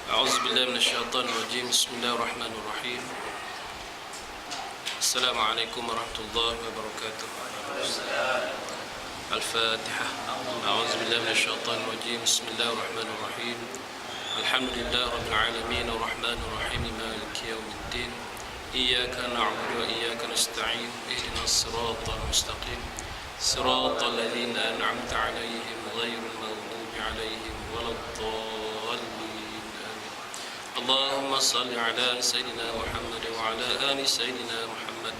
أعوذ بالله من الشيطان الرجيم. بسم الله الرحمن الرحيم. السلام عليكم ورحمة الله وبركاته. الفاتحة. أعوذ بالله من الشيطان الرجيم. بسم الله الرحمن الرحيم. الحمد لله رب العالمين الرحمن الرحيم مالك يوم الدين. إياك نعبد وإياك نستعين. اهدنا الصراط المستقيم صراط الذين أنعمت عليهم غير المغضوب عليهم ولا الضالين. اللهم صل على سيدنا محمد وعلى آل سيدنا محمد.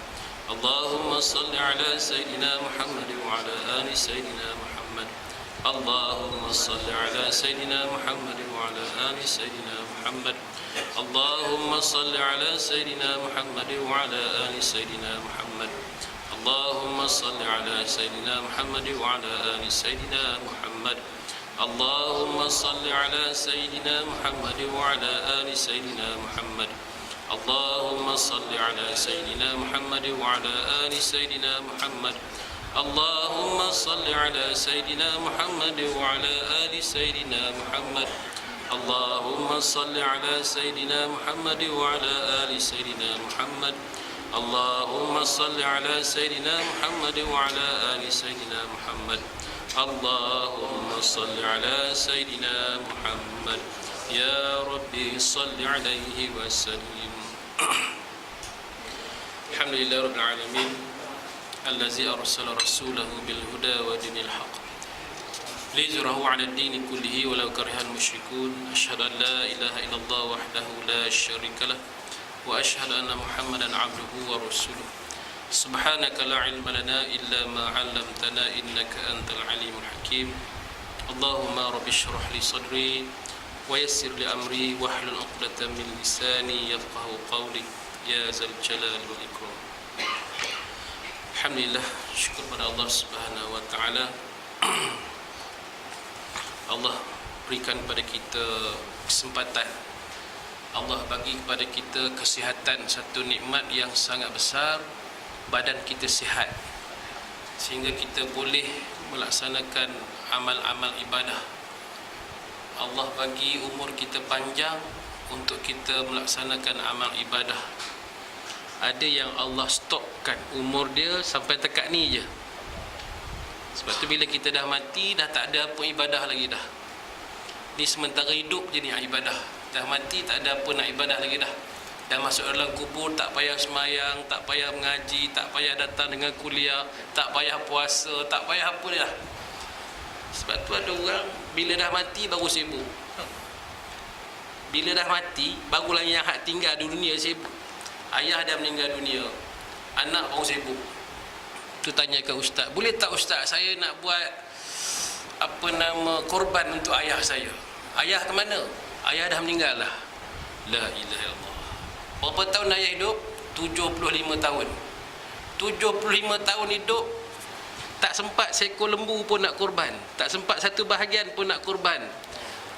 اللهم صل على سيدنا محمد وعلى آل سيدنا محمد. اللهم صل على سيدنا محمد وعلى آل سيدنا محمد. اللهم صل على سيدنا محمد وعلى آل سيدنا محمد. اللهم صل على سيدنا محمد وعلى آل سيدنا محمد. اللهم صل على سيدنا محمد وعلى آل سيدنا محمد. اللهم صل على سيدنا محمد وعلى آل سيدنا محمد. اللهم صل على سيدنا محمد وعلى آل سيدنا محمد. اللهم صل على سيدنا محمد وعلى آل سيدنا محمد. اللهم صل على سيدنا محمد وعلى آل سيدنا محمد. اللهم صل على سيدنا محمد. يا ربي صل عليه وسلم. الحمد لله رب العالمين الذي أرسل رسوله بالهدى ودين الحق ليظهره على الدين كله ولو كره المشركون. أشهد أن لا إله إلا الله وحده لا شريك له وأشهد أن محمدا عبده ورسوله. سبحانك لا علم لنا إلا ما علمتنا إنك أنت العليم الحكيم. اللهم رب اشرح لي صدري ويسر لي أمري واحلل عقدة من لساني يفقه قولي يا ذا الجلال والإكرام. Alhamdulillah, syukur pada Allah Subhanahu wa taala. Allah berikan kepada kita kesempatan. Allah bagi kepada kita kesihatan, satu nikmat yang sangat besar. Badan kita sihat sehingga kita boleh melaksanakan amal-amal ibadah. Allah bagi umur kita panjang untuk kita melaksanakan amal ibadah. Ada yang Allah stopkan umur dia sampai dekat ni je. Sebab tu bila kita dah mati, dah tak ada apa ibadah lagi dah. Ni sementara hidup je ni ibadah. Dah mati tak ada apa nak ibadah lagi dah. Dah masuk dalam kubur, tak payah semayang, tak payah mengaji, tak payah datang dengan kuliah, tak payah puasa, tak payah apa dah. Sebab tu ada orang bila dah mati baru sibuk. Bila dah mati barulah yang hak tinggal di dunia sibuk. Ayah dah meninggal dunia, anak baru sibuk. Tu tanya ke ustaz, boleh tak ustaz saya nak buat korban untuk ayah saya. Ayah ke mana? Ayah dah meninggal lah. La ilaha illallah. Berapa tahun ayah hidup? 75 tahun. 75 tahun hidup, tak sempat seekor lembu pun nak korban, tak sempat satu bahagian pun nak korban.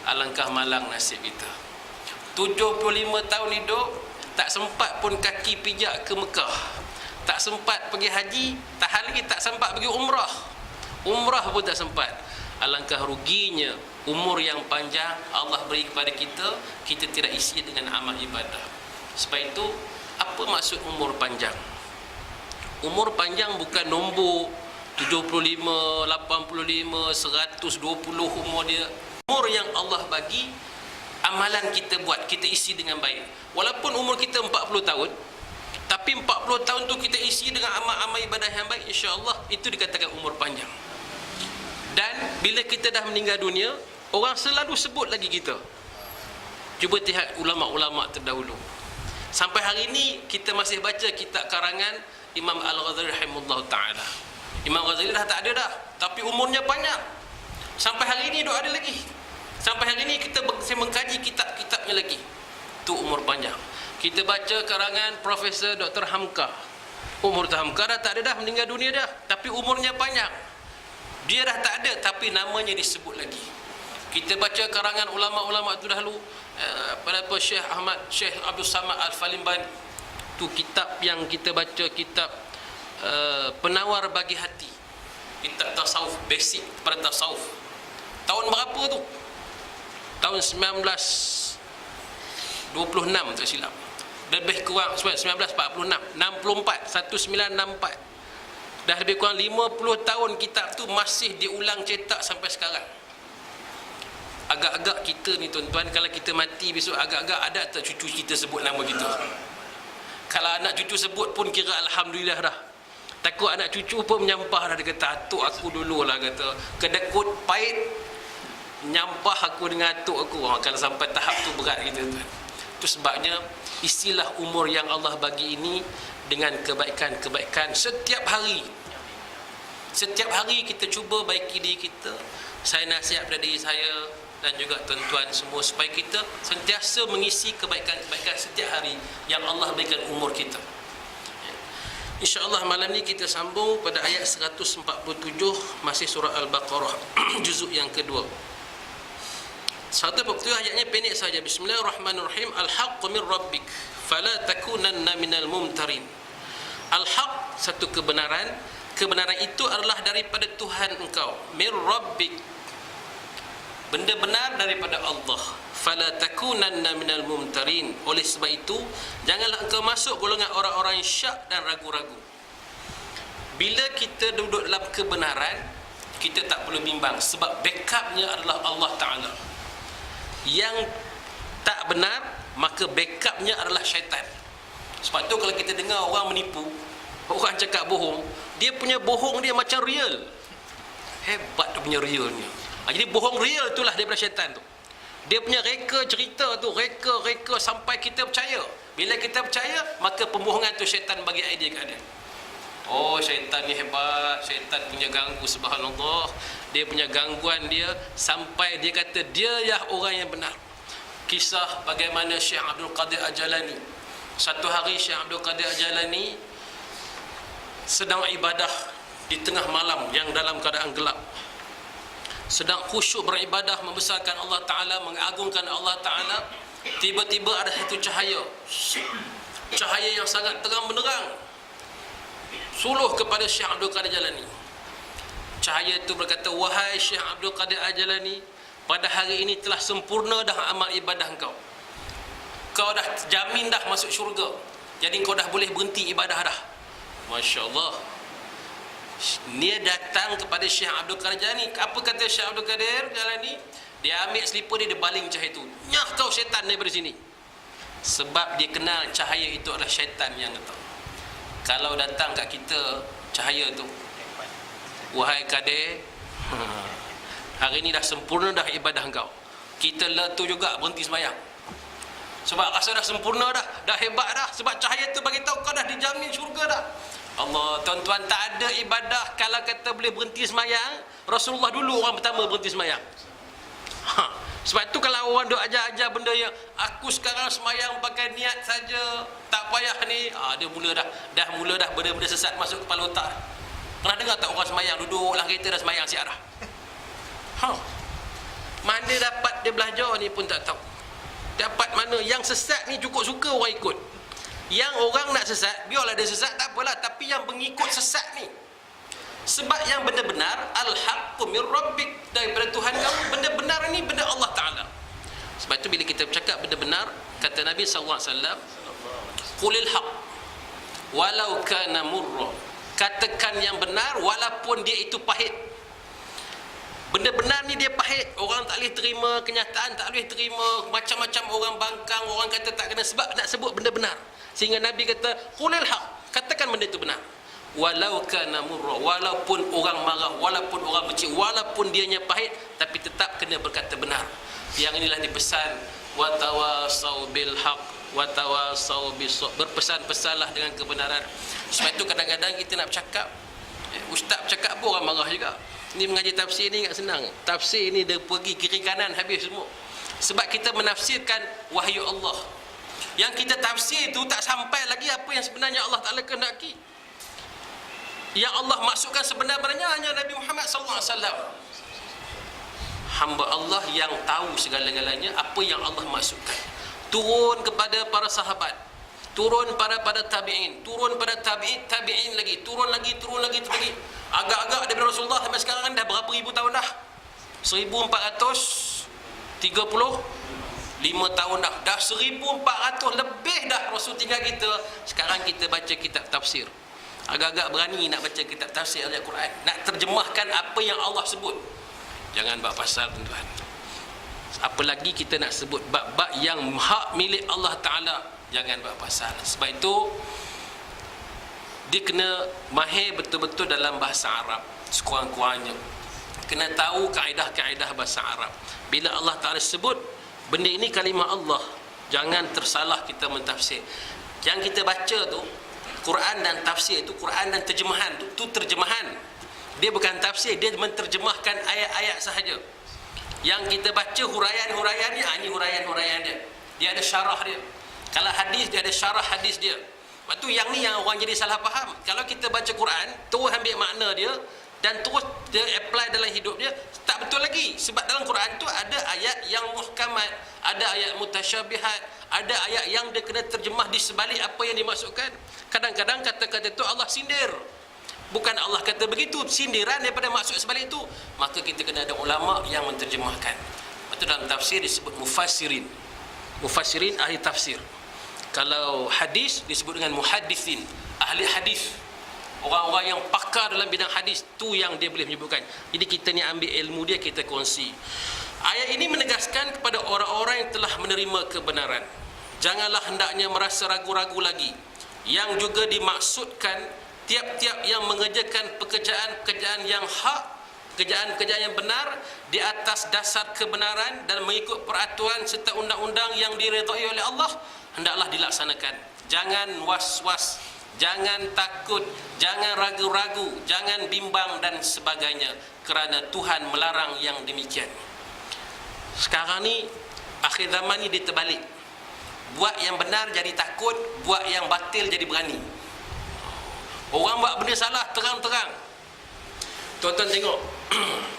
Alangkah malang nasib kita. 75 tahun hidup, tak sempat pun kaki pijak ke Mekah, tak sempat pergi haji, tahan lagi tak sempat pergi umrah. Umrah pun tak sempat. Alangkah ruginya umur yang panjang Allah beri kepada kita, kita tidak isi dengan amal ibadah. Sebab itu, apa maksud umur panjang? Umur panjang bukan nombor 75, 85, 120 umur dia. Umur yang Allah bagi, amalan kita buat, kita isi dengan baik. Walaupun umur kita 40 tahun, tapi 40 tahun tu kita isi dengan amal-amal ibadah yang baik, insya-Allah itu dikatakan umur panjang. Dan bila kita dah meninggal dunia, orang selalu sebut lagi kita. Cuba lihat ulama-ulama terdahulu. Sampai hari ini kita masih baca kitab karangan Imam Al-Ghazali rahimahullah ta'ala. Imam Ghazali dah tak ada dah, tapi umurnya panjang. Sampai hari ini dok ada lagi. Sampai hari ini kita masih mengkaji kitab-kitabnya lagi. Tu umur panjang. Kita baca karangan Profesor Dr. Hamka. Umur Hamka dah tak ada dah, meninggal dunia dah, tapi umurnya panjang. Dia dah tak ada tapi namanya disebut lagi. Kita baca karangan ulama-ulama itu dahulu, pada Syekh Ahmad, Syekh Abdul Samad Al-Falimbani. Tu kitab yang kita baca, kitab penawar bagi hati. Kitab tasawuf, basic pada tasawuf. Tahun berapa tu? Tahun 26 tak silap. Lebih kurang 1946, 1964. Dah lebih kurang 50 tahun kitab tu masih diulang cetak sampai sekarang. Agak-agak kita ni tuan-tuan, kalau kita mati besok, agak-agak ada tak cucu kita sebut nama kita? Kalau anak cucu sebut pun kira alhamdulillah dah. Takut anak cucu pun menyampah dah. Dia kata, atuk aku dulu lah, kata kedekut pahit nyampah aku dengan atuk aku. Kalau sampai tahap tu berat kita tuan. Itu sebabnya istilah umur yang Allah bagi ini dengan kebaikan-kebaikan setiap hari. Setiap hari kita cuba baiki diri kita. Saya nasihat pada diri saya dan juga tuan-tuan semua, supaya kita sentiasa mengisi kebaikan-kebaikan setiap hari yang Allah berikan umur kita. InsyaAllah malam ni kita sambung pada ayat 147, masih surah Al-Baqarah, juzuk yang kedua. 147 ayatnya pendek saja. Bismillahirrahmanirrahim. Al-haqqu min rabbik fala takunanna minal mumtarin. Al-haq, satu kebenaran. Kebenaran itu adalah daripada Tuhan engkau. Min rabbik, benda benar daripada Allah. Fala takunanna minal mumtarin. Oleh sebab itu, janganlah engkau masuk golongan orang-orang syak dan ragu-ragu. Bila kita duduk dalam kebenaran, kita tak perlu bimbang, sebab backupnya adalah Allah Ta'ala. Yang tak benar, maka backupnya adalah syaitan. Sebab tu kalau kita dengar orang menipu, orang cakap bohong, dia punya bohong dia macam real. Hebat dia punya realnya. Jadi bohong real itulah daripada syaitan tu. Dia punya reka cerita tu, reka sampai kita percaya. Bila kita percaya, maka pembohongan tu syaitan bagi idea kat dia. Oh, syaitan ni hebat, syaitan punya ganggu, subhanallah. Dia punya gangguan dia sampai dia kata dia lah orang yang benar. Kisah bagaimana Syekh Abdul Qadir Al-Jalani. Satu hari Syekh Abdul Qadir Al-Jalani sedang ibadah di tengah malam yang dalam keadaan gelap. Sedang khusyuk beribadah, membesarkan Allah Ta'ala, mengagungkan Allah Ta'ala. Tiba-tiba ada satu cahaya. Cahaya yang sangat terang benderang suluh kepada Syekh Abdul Qadir Jalani. Cahaya itu berkata, wahai Syekh Abdul Qadir Al-Jalani, pada hari ini telah sempurna dah amal ibadah kau. Kau dah jamin dah masuk syurga. Jadi kau dah boleh berhenti ibadah dah. Masya Allah. Dia datang kepada Syekh Abdul Qadir Jalani. Apa kata Syekh Abdul Qadir Jalani? Dia ambil selipar dia baling cahaya itu. Nyah kau syaitan daripada sini. Sebab dia kenal cahaya itu adalah syaitan yang datang. Kalau datang kat kita cahaya tu, wahai Qadir, hari ni dah sempurna dah ibadah kau. Kita letu juga berhenti sembahyang. Sebab rasa dah sempurna dah hebat dah. Sebab cahaya tu bagi tahu kau dah dijamin syurga dah. Allah, tuan-tuan, tak ada ibadah kalau kata boleh berhenti sembahyang. Rasulullah dulu orang pertama berhenti sembahyang. Sebab tu kalau orang duk ajar-ajar benda yang aku sekarang sembahyang pakai niat saja, tak payah ni, dia mula dah benda-benda sesat masuk kepala otak. Pernah dengar tak orang sembahyang duduk dalam kereta dah sembahyang siap dah? Mana dapat dia belajar ni pun tak tahu. Dapat mana? Yang sesat ni cukup suka orang ikut. Yang orang nak sesat, biarlah dia sesat, tak apalah. Tapi yang pengikut sesat ni, sebab yang benda benar, al-haqqu min rabbik, daripada Tuhan kamu. Benda benar ni benda Allah Ta'ala. Sebab tu bila kita bercakap benda benar, kata Nabi SAW, qulil haq walau kana murra. Katakan yang benar walaupun dia itu pahit. Benda benar ni dia pahit, orang tak boleh terima, kenyataan tak boleh terima, macam-macam orang bangkang, orang kata tak kena, sebab nak sebut benda benar. Sehingga Nabi kata qulil haq, katakan benda itu benar. Walau kana murra, walaupun orang marah, walaupun orang benci, walaupun dianya pahit, tapi tetap kena berkata benar. Yang inilah dipesan, wa tawasau bil haq wa tawasau bis, berpesan-pesanlah dengan kebenaran. Sebab itu kadang-kadang kita nak bercakap, ustaz bercakap pun orang marah juga. Ni mengaji tafsir ni tak senang. Tafsir ni dia pergi kiri kanan habis semua. Sebab kita menafsirkan wahyu Allah. Yang kita tafsir tu tak sampai lagi apa yang sebenarnya Allah Ta'ala kehendaki. Yang Allah maksudkan sebenarnya hanya Nabi Muhammad SAW. Hamba Allah yang tahu segala-galanya apa yang Allah maksudkan. Turun kepada para sahabat, turun pada tabi'in, turun pada tabi'in lagi, turun lagi. Agak-agak daripada Rasulullah sampai sekarang dah berapa ribu tahun dah? 1435 5 tahun dah 1400 lebih dah Rasul tinggal kita. Sekarang kita baca kitab tafsir, agak-agak berani nak baca kitab tafsir Al-Quran, nak terjemahkan apa yang Allah sebut. Jangan buat pasal, tuan-tuan. Apalagi kita nak sebut bab-bab yang hak milik Allah Ta'ala, jangan buat pasal. Sebab itu dia kena mahir betul-betul dalam bahasa Arab sekurang-kurangnya, kena tahu kaedah-kaedah bahasa Arab. Bila Allah Ta'ala sebut benda ini kalimah Allah, jangan tersalah kita mentafsir. Yang kita baca tu Quran dan tafsir itu, Quran dan terjemahan tu terjemahan, dia bukan tafsir, dia menterjemahkan ayat-ayat sahaja. Yang kita baca huraian-huraian ni, ini huraian-huraian dia, dia ada syarah dia. Kalau hadis, dia ada syarah hadis dia. Lepas tu yang ni yang orang jadi salah faham. Kalau kita baca Quran terus ambil makna dia dan terus dia apply dalam hidup dia, tak betul lagi. Sebab dalam Quran tu ada ayat yang muhkamat, ada ayat mutasyabihat, ada ayat yang dia kena terjemah di sebalik apa yang dimaksudkan. Kadang-kadang kata-kata tu Allah sindir, bukan Allah kata begitu, sindiran daripada maksud sebalik itu. Maka kita kena ada ulama yang menterjemahkan. Itu dalam tafsir disebut mufassirin. Mufassirin ahli tafsir. Kalau hadis disebut dengan muhaddithin, ahli hadis. Orang-orang yang pakar dalam bidang hadis, tu yang dia boleh menyebutkan. Jadi kita ni ambil ilmu dia, kita kongsi. Ayat ini menegaskan kepada orang-orang yang telah menerima kebenaran, janganlah hendaknya merasa ragu-ragu lagi. Yang juga dimaksudkan tiap-tiap yang mengerjakan pekerjaan-pekerjaan yang hak, pekerjaan-pekerjaan yang benar di atas dasar kebenaran dan mengikut peraturan serta undang-undang yang diredai oleh Allah, hendaklah dilaksanakan. Jangan was-was, jangan takut, jangan ragu-ragu, jangan bimbang dan sebagainya, kerana Tuhan melarang yang demikian. Sekarang ni akhir zaman ni dia terbalik. Buat yang benar jadi takut, buat yang batil jadi berani. Orang buat benda salah terang-terang. Tuan-tuan tengok,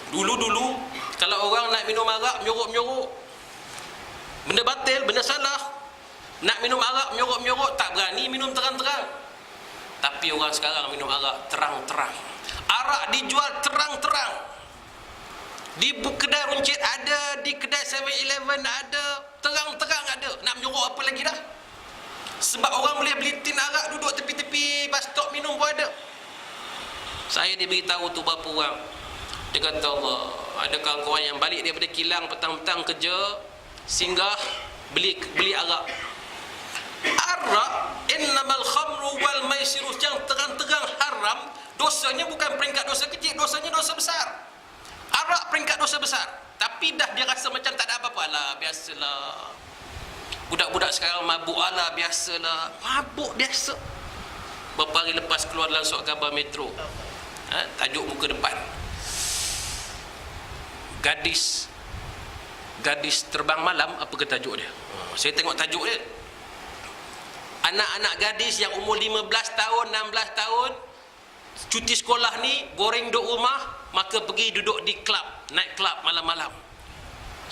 dulu-dulu kalau orang nak minum arak menyorok-menyorok, benda batil, benda salah, nak minum arak menyorok-menyorok, tak berani minum terang-terang. Tapi orang sekarang minum arak terang-terang. Arak dijual terang-terang. Di kedai runcit ada, di kedai 7-Eleven ada, terang-terang ada. Nak menyorok apa lagi dah? Sebab orang boleh beli tin arak, duduk tepi-tepi bus stop minum pun ada. Saya diberitahu tu berapa orang. Dia kata, Allah, ada kawan-kawan yang balik daripada kilang petang-petang kerja, singgah beli arak. Arak, innamal khamru wal maisiru, yang terang-terang haram, dosanya bukan peringkat dosa kecil, dosanya dosa besar. Arak peringkat dosa besar, tapi dah dia rasa macam tak ada apa-apa. Alah, biasalah. Budak-budak sekarang mabuk, alah, biasalah. Mabuk biasa. Beberapa hari lepas keluar dalam surat khabar Metro, tajuk muka depan, gadis terbang malam, apa ke tajuk dia? Saya tengok tajuk dia. Anak-anak gadis yang umur 15 tahun, 16 tahun, cuti sekolah ni, goreng duduk rumah, maka pergi duduk di klub, night club malam-malam.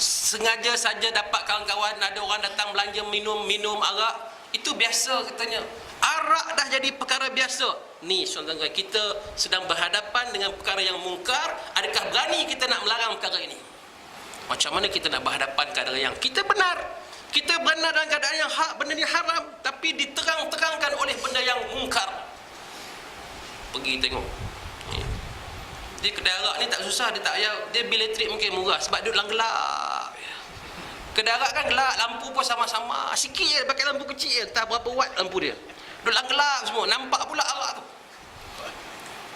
Sengaja saja dapat kawan-kawan, ada orang datang belanja minum arak, itu biasa katanya. Arak dah jadi perkara biasa. Ni saudara, kita sedang berhadapan dengan perkara yang mungkar. Adakah berani kita nak melarang perkara ini? Macam mana kita nak berhadapan keadaan yang kita benar? Kita benar dalam keadaan yang hak, benda ni haram, tapi diterang-terangkan oleh benda yang mungkar. Pergi tengok. Di kedai arak ni tak susah, dia tak payah, dia bil elektrik mungkin murah sebab duduk dalam gelap. Kedai arak kan gelap, lampu pun sama-sama, sikit je pakai lampu kecil je, entah berapa watt lampu dia. Duduk dalam gelap semua, nampak pula arak tu.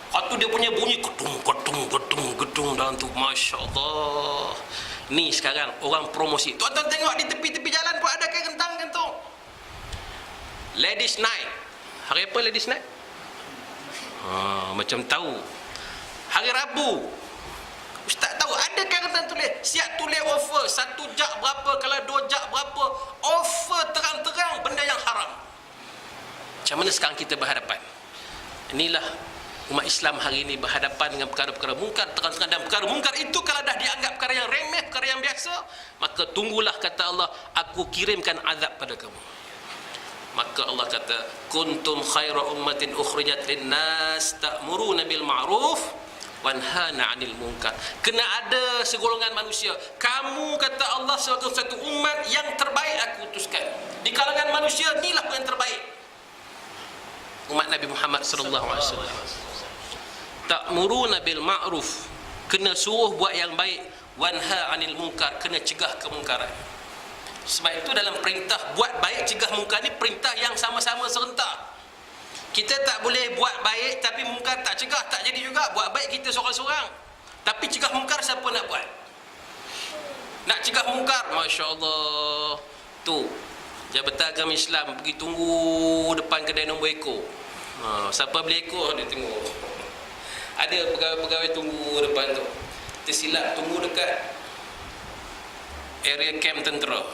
Lepas tu dia punya bunyi gedung dalam tu, Masya Allah. Ni sekarang orang promosi. Tuan-tuan tengok di tepi-tepi jalan pun ada kain kentang gantung. Ladies night. Hari apa ladies night? Macam tahu. Hari Rabu, ustaz tahu ada kain kentang tulis, siap tulis offer, 1 jak berapa, kalau 2 jak berapa, offer terang-terang benda yang haram. Macam mana sekarang kita berhadapan? Inilah umat Islam hari ini berhadapan dengan perkara-perkara mungkar terang-terang, dan perkara mungkar itu kalau dah dianggap perkara yang remeh, perkara yang biasa, maka tunggulah, kata Allah, aku kirimkan azab pada kamu. Maka Allah kata, kuntum khaira ummatin ukhrijat linnas ta'muruna bil ma'ruf wanhana 'anil munkar. Kena ada segolongan manusia. Kamu kata Allah sebagai satu umat yang terbaik aku utuskan. Di kalangan manusia inilah yang terbaik. Umat Nabi Muhammad sallallahu alaihi wasallam. Ta'muruna bil ma'ruf, kena suruh buat yang baik, wanha 'anil munkar, kena cegah kemungkaran. Sebab itu dalam perintah buat baik cegah mungkar ni perintah yang sama-sama serentak. Kita tak boleh buat baik tapi mungkar tak cegah, tak jadi juga. Buat baik kita seorang-seorang, tapi cegah mungkar siapa nak buat? Nak cegah mungkar, masya-Allah. Tu Jabatan Agama Islam pergi tunggu depan kedai nombor ekor. Siapa beli ekor dia tengok. Ada pegawai-pegawai tunggu depan tu. Tersilap tunggu dekat area camp tentera.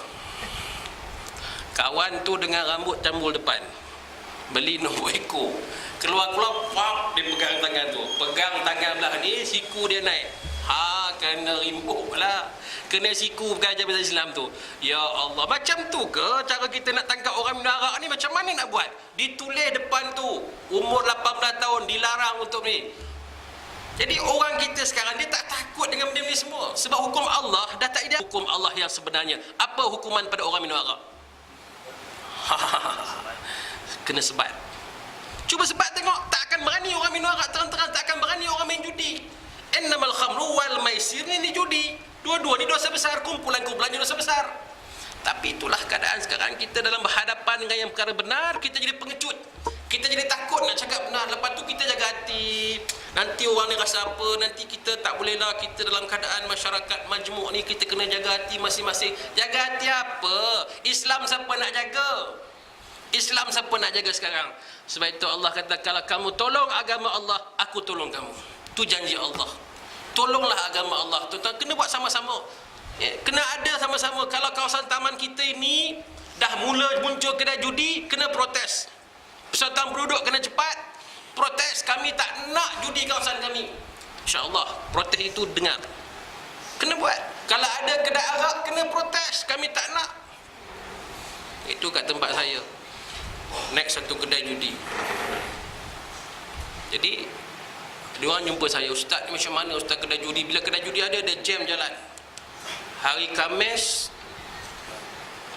Kawan tu dengan rambut cambul depan, beli nombor ekor. Keluar-keluar, pop, dia pegang tangan tu. Pegang tangan belah ni, siku dia naik. Kena rimbuk lah. Kena siku pengajar bahasa Islam tu. Ya Allah, macam tu ke cara kita nak tangkap orang minum arak ni? Macam mana nak buat? Ditulis depan tu, umur 18 tahun, dilarang untuk ni. Jadi orang kita sekarang, dia tak takut dengan benda ni semua. Sebab hukum Allah dah tak ada. Hukum Allah yang sebenarnya. Apa hukuman pada orang minum arak? Kena sebat. Cuba sebat tengok. Tak akan berani orang minum arak terang-terang. Tak akan berani orang main judi. Innamal khamru wal maisir, ni judi. Dua-dua ni dosa besar. Kumpulan-kumpulan ni dosa besar. Tapi itulah keadaan sekarang. Kita dalam berhadapan dengan yang perkara benar, kita jadi pengecut. Kita jadi takut nak cakap benar. Lepas tu kita jaga hati. Nanti orang ni rasa apa, nanti kita tak bolehlah. Kita dalam keadaan masyarakat majmuk ni, kita kena jaga hati masing-masing. Jaga hati apa? Islam siapa nak jaga? Islam siapa nak jaga sekarang? Sebab itu Allah kata, kalau kamu tolong agama Allah, aku tolong kamu. Itu janji Allah. Tolonglah agama Allah. Tuan-tuan kena buat sama-sama. Kena ada sama-sama. Kalau kawasan taman kita ini dah mula muncul kedai judi, kena protes. Persatuan penduduk kena cepat protes. Kami tak nak judi kawasan kami. InsyaAllah protes itu dengar. Kena buat. Kalau ada kedai arak, kena protes. Kami tak nak. Itu kat tempat saya. Next satu kedai judi. Jadi dia orang jumpa saya, ustaz ni macam mana ustaz kedai judi? Bila kedai judi ada jam jalan. Hari Khamis,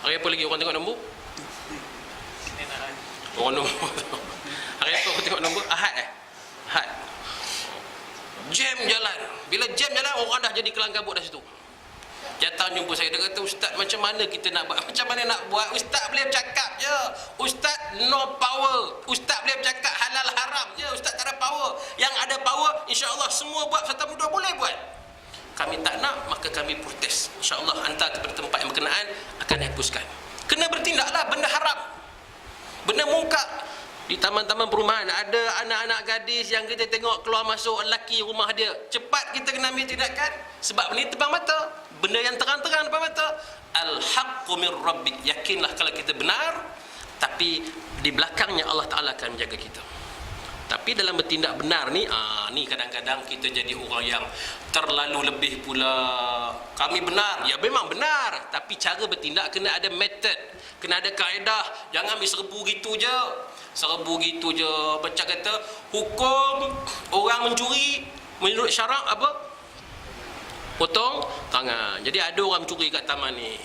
hari apa lagi orang tengok nombor? Orang nombor. Hari apa orang tengok nombor? Ahad Ahad. Jam jalan. Bila jam jalan, orang dah jadi kelang kabut dah situ. Datang jumpa saya, dia kata, ustaz macam mana kita nak buat? Macam mana nak buat? Ustaz boleh bercakap je. Ustaz no power. Ustaz boleh bercakap halal haram je. Ustaz tak ada power. Yang ada power, insya-Allah semua buat, Persatuan Penduduk boleh buat. Kami tak nak, maka kami protes. InsyaAllah hantar kepada tempat yang berkenaan, akan dihapuskan. Kena bertindaklah benda haram, benda mungkar. Di taman-taman perumahan ada anak-anak gadis yang kita tengok keluar masuk lelaki rumah dia. Cepat kita kena ambil tindakan. Sebab ni depan mata, benda yang terang-terang depan mata. Al-haqqu min rabbik. Yakinlah kalau kita benar, tapi di belakangnya Allah Ta'ala akan menjaga kita. Tapi dalam bertindak benar ni, ni kadang-kadang kita jadi orang yang terlalu lebih pula. Kami benar, ya memang benar, tapi cara bertindak kena ada method, kena ada kaedah. Jangan serbu gitu je. Serbu gitu je. Macam kata hukum orang mencuri menurut syarak apa? Potong tangan. Jadi ada orang mencuri kat taman ni.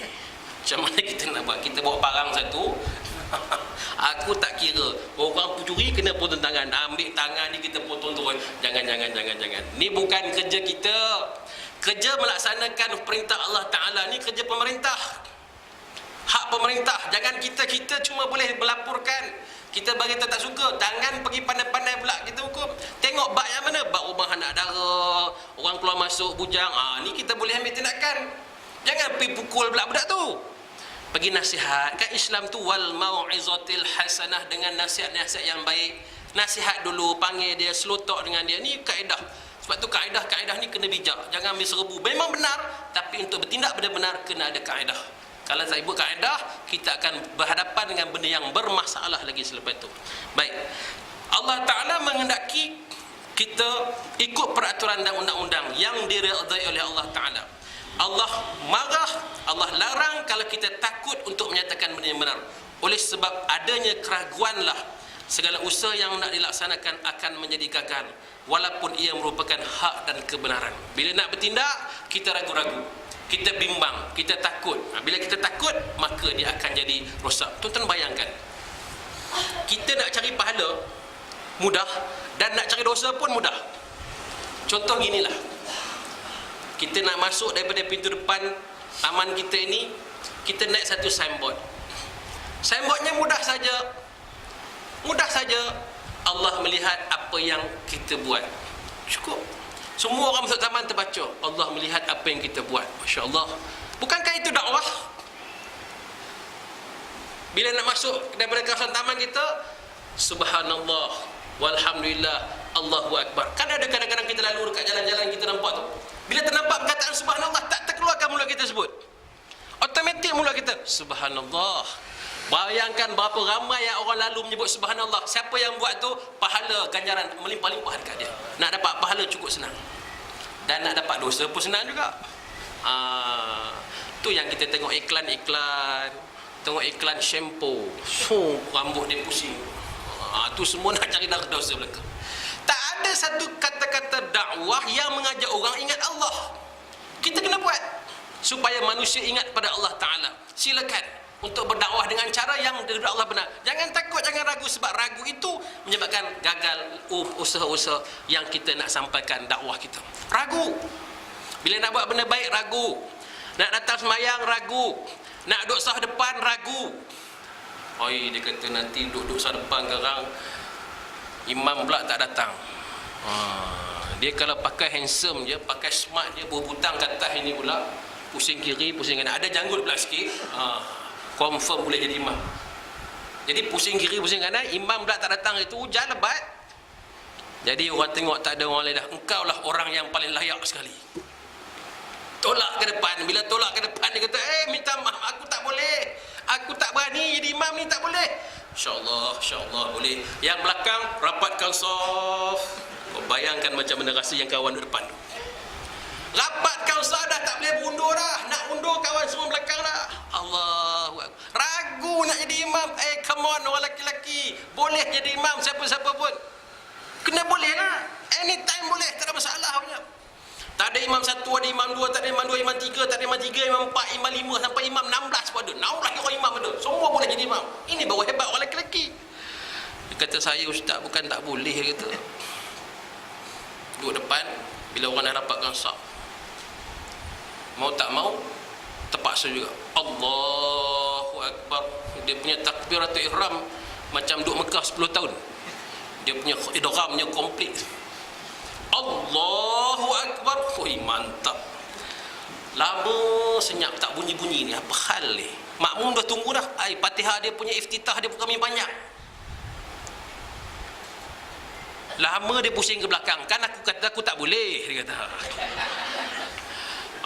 Macam mana kita nak buat? Kita bawa barang satu, aku tak kira. Orang pencuri kena potong tangan. Ambil tangan ni kita potong turun. Jangan. Ni bukan kerja kita. Kerja melaksanakan perintah Allah Ta'ala ni kerja pemerintah. Hak pemerintah. Jangan kita cuma boleh melaporkan. Kita bagi tak suka, tangan pergi pandai-pandai pula kita hukum. Tengok bak yang mana? Bak rumah anak dara, orang keluar masuk bujang. Ni kita boleh ambil tindakan. Jangan pergi pukul pula budak tu. Pergi nasihat. Kan Islam tu wal mau'izatil hasanah, dengan nasihat-nasihat yang baik. Nasihat dulu, panggil dia, slow talk dengan dia. Ni kaedah. Sebab tu kaedah-kaedah ni kena bijak. Jangan ambil serbu. Memang benar, tapi untuk bertindak benar-benar kena ada kaedah. Kalau tak buat kaedah, kita akan berhadapan dengan benda yang bermasalah lagi selepas itu. Baik. Allah Ta'ala menghendaki kita ikut peraturan dan undang-undang yang diredai oleh Allah Ta'ala. Allah marah, Allah larang kalau kita takut untuk menyatakan benda yang benar. Oleh sebab adanya keraguanlah, segala usaha yang nak dilaksanakan akan menjadi gagal walaupun ia merupakan hak dan kebenaran. Bila nak bertindak, kita ragu-ragu, kita bimbang, kita takut. Bila kita takut, maka dia akan jadi rosak. Tuan-tuan bayangkan, kita nak cari pahala mudah dan nak cari dosa pun mudah. Contoh ginilah, kita nak masuk daripada pintu depan taman kita ini, kita naik satu signboard. Signboardnya mudah saja. Mudah saja. Allah melihat apa yang kita buat. Cukup. Semua orang masuk taman terbaca, Allah melihat apa yang kita buat. Masya Allah. Bukankah itu dakwah? Bila nak masuk daripada kawasan taman kita, subhanallah, walhamdulillah, Allahu Akbar. Kan ada kadang-kadang kita lalu dekat jalan-jalan, kita nampak tu, bila ternampak perkataan subhanallah, tak terkeluarkan mulut kita sebut, automatik mulut kita subhanallah. Bayangkan berapa ramai yang orang lalu menyebut subhanallah. Siapa yang buat tu, pahala ganjaran melimpah-limpah dekat dia. Nak dapat pahala cukup senang, dan nak dapat dosa pun senang juga. Tu yang kita tengok iklan-iklan, tengok iklan shampoo, rambut dia pusing. Tu semua nak cari dosa belaka. Tak ada satu kata-kata dakwah yang mengajak orang ingat Allah. Kita kena buat supaya manusia ingat pada Allah Ta'ala. Silakan untuk berdakwah dengan cara yang daripada Allah benar. Jangan takut, jangan ragu, sebab ragu itu menyebabkan gagal usaha-usaha yang kita nak sampaikan dakwah kita. Ragu. Bila nak buat benda baik, ragu. Nak datang semayang, ragu. Nak duduk sah depan, ragu. Oi, dia kata nanti duduk sah depan garang, imam pula tak datang. Dia kalau pakai handsome je, pakai smart je, berbutang kat atas ini pula, pusing kiri, pusing kanan, ada janggut pula sikit, confirm boleh jadi imam. Jadi pusing kiri, pusing kanan, imam pula tak datang, itu hujan lebat. Jadi orang tengok tak ada orang lain dah, engkau lah orang yang paling layak sekali. Tolak ke depan. Bila tolak ke depan, dia kata, minta maaf, aku tak boleh, aku tak berani jadi imam ni, tak boleh. InsyaAllah boleh. Yang belakang, rapatkan saf. Kau bayangkan macam mana rasa yang kawan di depan tu. Rapatkan saf dah, tak boleh berundur dah. Nak undur kawan semua belakang dah. Allahu Akbar. Ragu nak jadi imam. Come on orang lelaki-lelaki, boleh jadi imam siapa-siapa pun. Kena boleh lah. Anytime boleh, tak ada masalah punya. Tak ada imam satu, ada imam dua, tak ada imam dua, imam tiga, tak ada imam tiga, imam empat, imam lima, sampai imam 16 pun ada. 16 orang imam ada. Semua boleh jadi imam. Ini baru hebat orang lelaki-lelaki. Dia kata, saya ustaz bukan tak boleh, dia kata. Duduk depan, bila orang dah rapatkan saf, mau tak mau, terpaksa juga. Allahu Akbar. Dia punya takbiratul ihram macam duduk Mekah 10 tahun. Dia punya idghamnya komplit. Allahu Akbar. Mantap. Lama senyap tak bunyi-bunyi ni. Apa hal ni? Makmum dah tunggu dah. Fatihah dia punya iftitah dia kami banyak. Lama dia pusing ke belakang. Kan aku kata aku tak boleh, dia kata.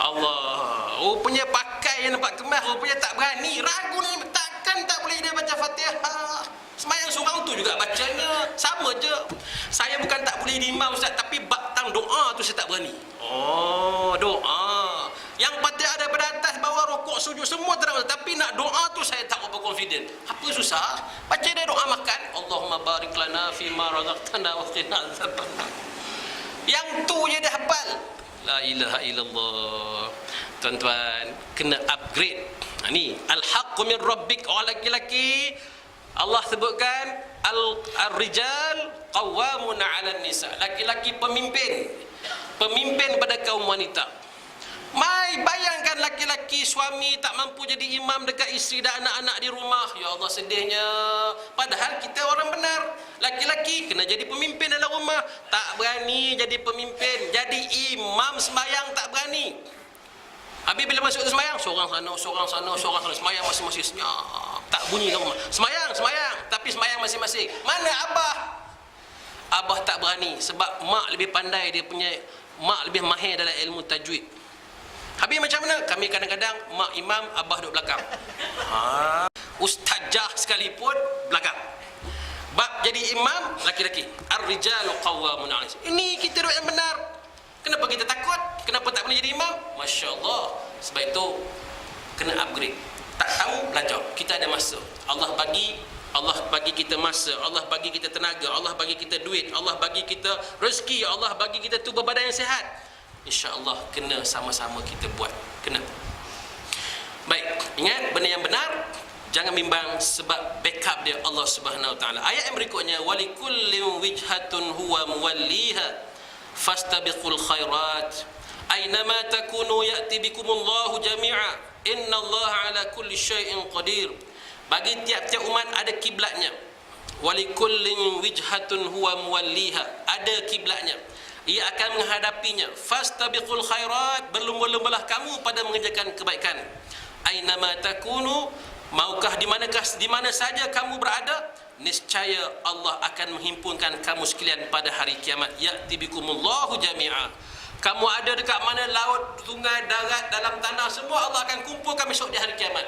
Allah. Rupanya pakai yang nampak kemas, rupanya tak berani. Ragu ni, takkan tak boleh dia baca Fatihah. Semayang seorang tu juga bacanya sama je. Saya bukan tak boleh di imam ustaz, tapi batang doa tu saya tak berani. Doa yang Fatihah daripada atas bawah, rukuk sujud semua terang, tapi nak doa tu saya tak berapa confident. Apa susah? Baca dia doa makan, Allahumma barik lana fima razaqtana wa qina adzabannar. Yang tu je dah hafal. La ilaha illallah. Tuan-tuan, kena upgrade. Ni al-haqqu min rabbik. Orang lelaki-lelaki, Allah sebutkan al-rijal qawwamun 'alan nisa. Laki-laki pemimpin. Pemimpin pada kaum wanita. Mai bayangkan laki-laki suami tak mampu jadi imam dekat isteri dan anak-anak di rumah. Ya Allah, sedihnya. Padahal kita orang benar. Laki-laki kena jadi pemimpin dalam rumah, tak berani jadi pemimpin. Jadi imam sembahyang tak berani. Habis bila masuk ke sembahyang, seorang sana, sembahyang masing-masing senyap. Tak bunyi dalam rumah. Sembahyang, tapi sembahyang masing-masing. Mana abah? Abah tak berani sebab mak lebih pandai, dia punya mak lebih mahir dalam ilmu tajwid. Habis macam mana? Kami kadang-kadang mak imam, abah duduk belakang. Ustazah sekalipun belakang. Bab jadi imam laki-laki. Ar-rijalu qawwamun 'ala nisa. Ini kita duduk yang benar. Kenapa kita takut? Kenapa tak boleh jadi imam? Masya Allah. Sebab itu kena upgrade. Tak tahu, belajar. Kita ada masa. Allah bagi Allah bagi kita masa, Allah bagi kita tenaga, Allah bagi kita duit, Allah bagi kita rezeki, Allah bagi kita tubuh badan yang sihat. InsyaAllah kena sama-sama kita buat. Kena. Baik, ingat benda yang benar, jangan bimbang sebab backup dia Allah Subhanahu Wa Taala. Ayat yang berikutnya, walikullin wijhatun huwa muwalliha fastabiqul khairat aynama takunu ya'ti bikumullahu jami'a innallaha ala kulli syai'in qadir. Bagi tiap-tiap umat ada kiblatnya. Walikullin wijhatun huwa muwalliha, ada kiblatnya, ia akan menghadapinya. Fastabiqul khairat, berlumba-lumbalah kamu pada mengerjakan kebaikan. Ainama takunu, maukah di mana saja kamu berada, niscaya Allah akan menghimpunkan kamu sekalian pada hari kiamat. Ya'ti bikumullahu jami'a. Kamu ada dekat mana, laut, sungai, darat, dalam tanah, semua Allah akan kumpulkan besok di hari kiamat.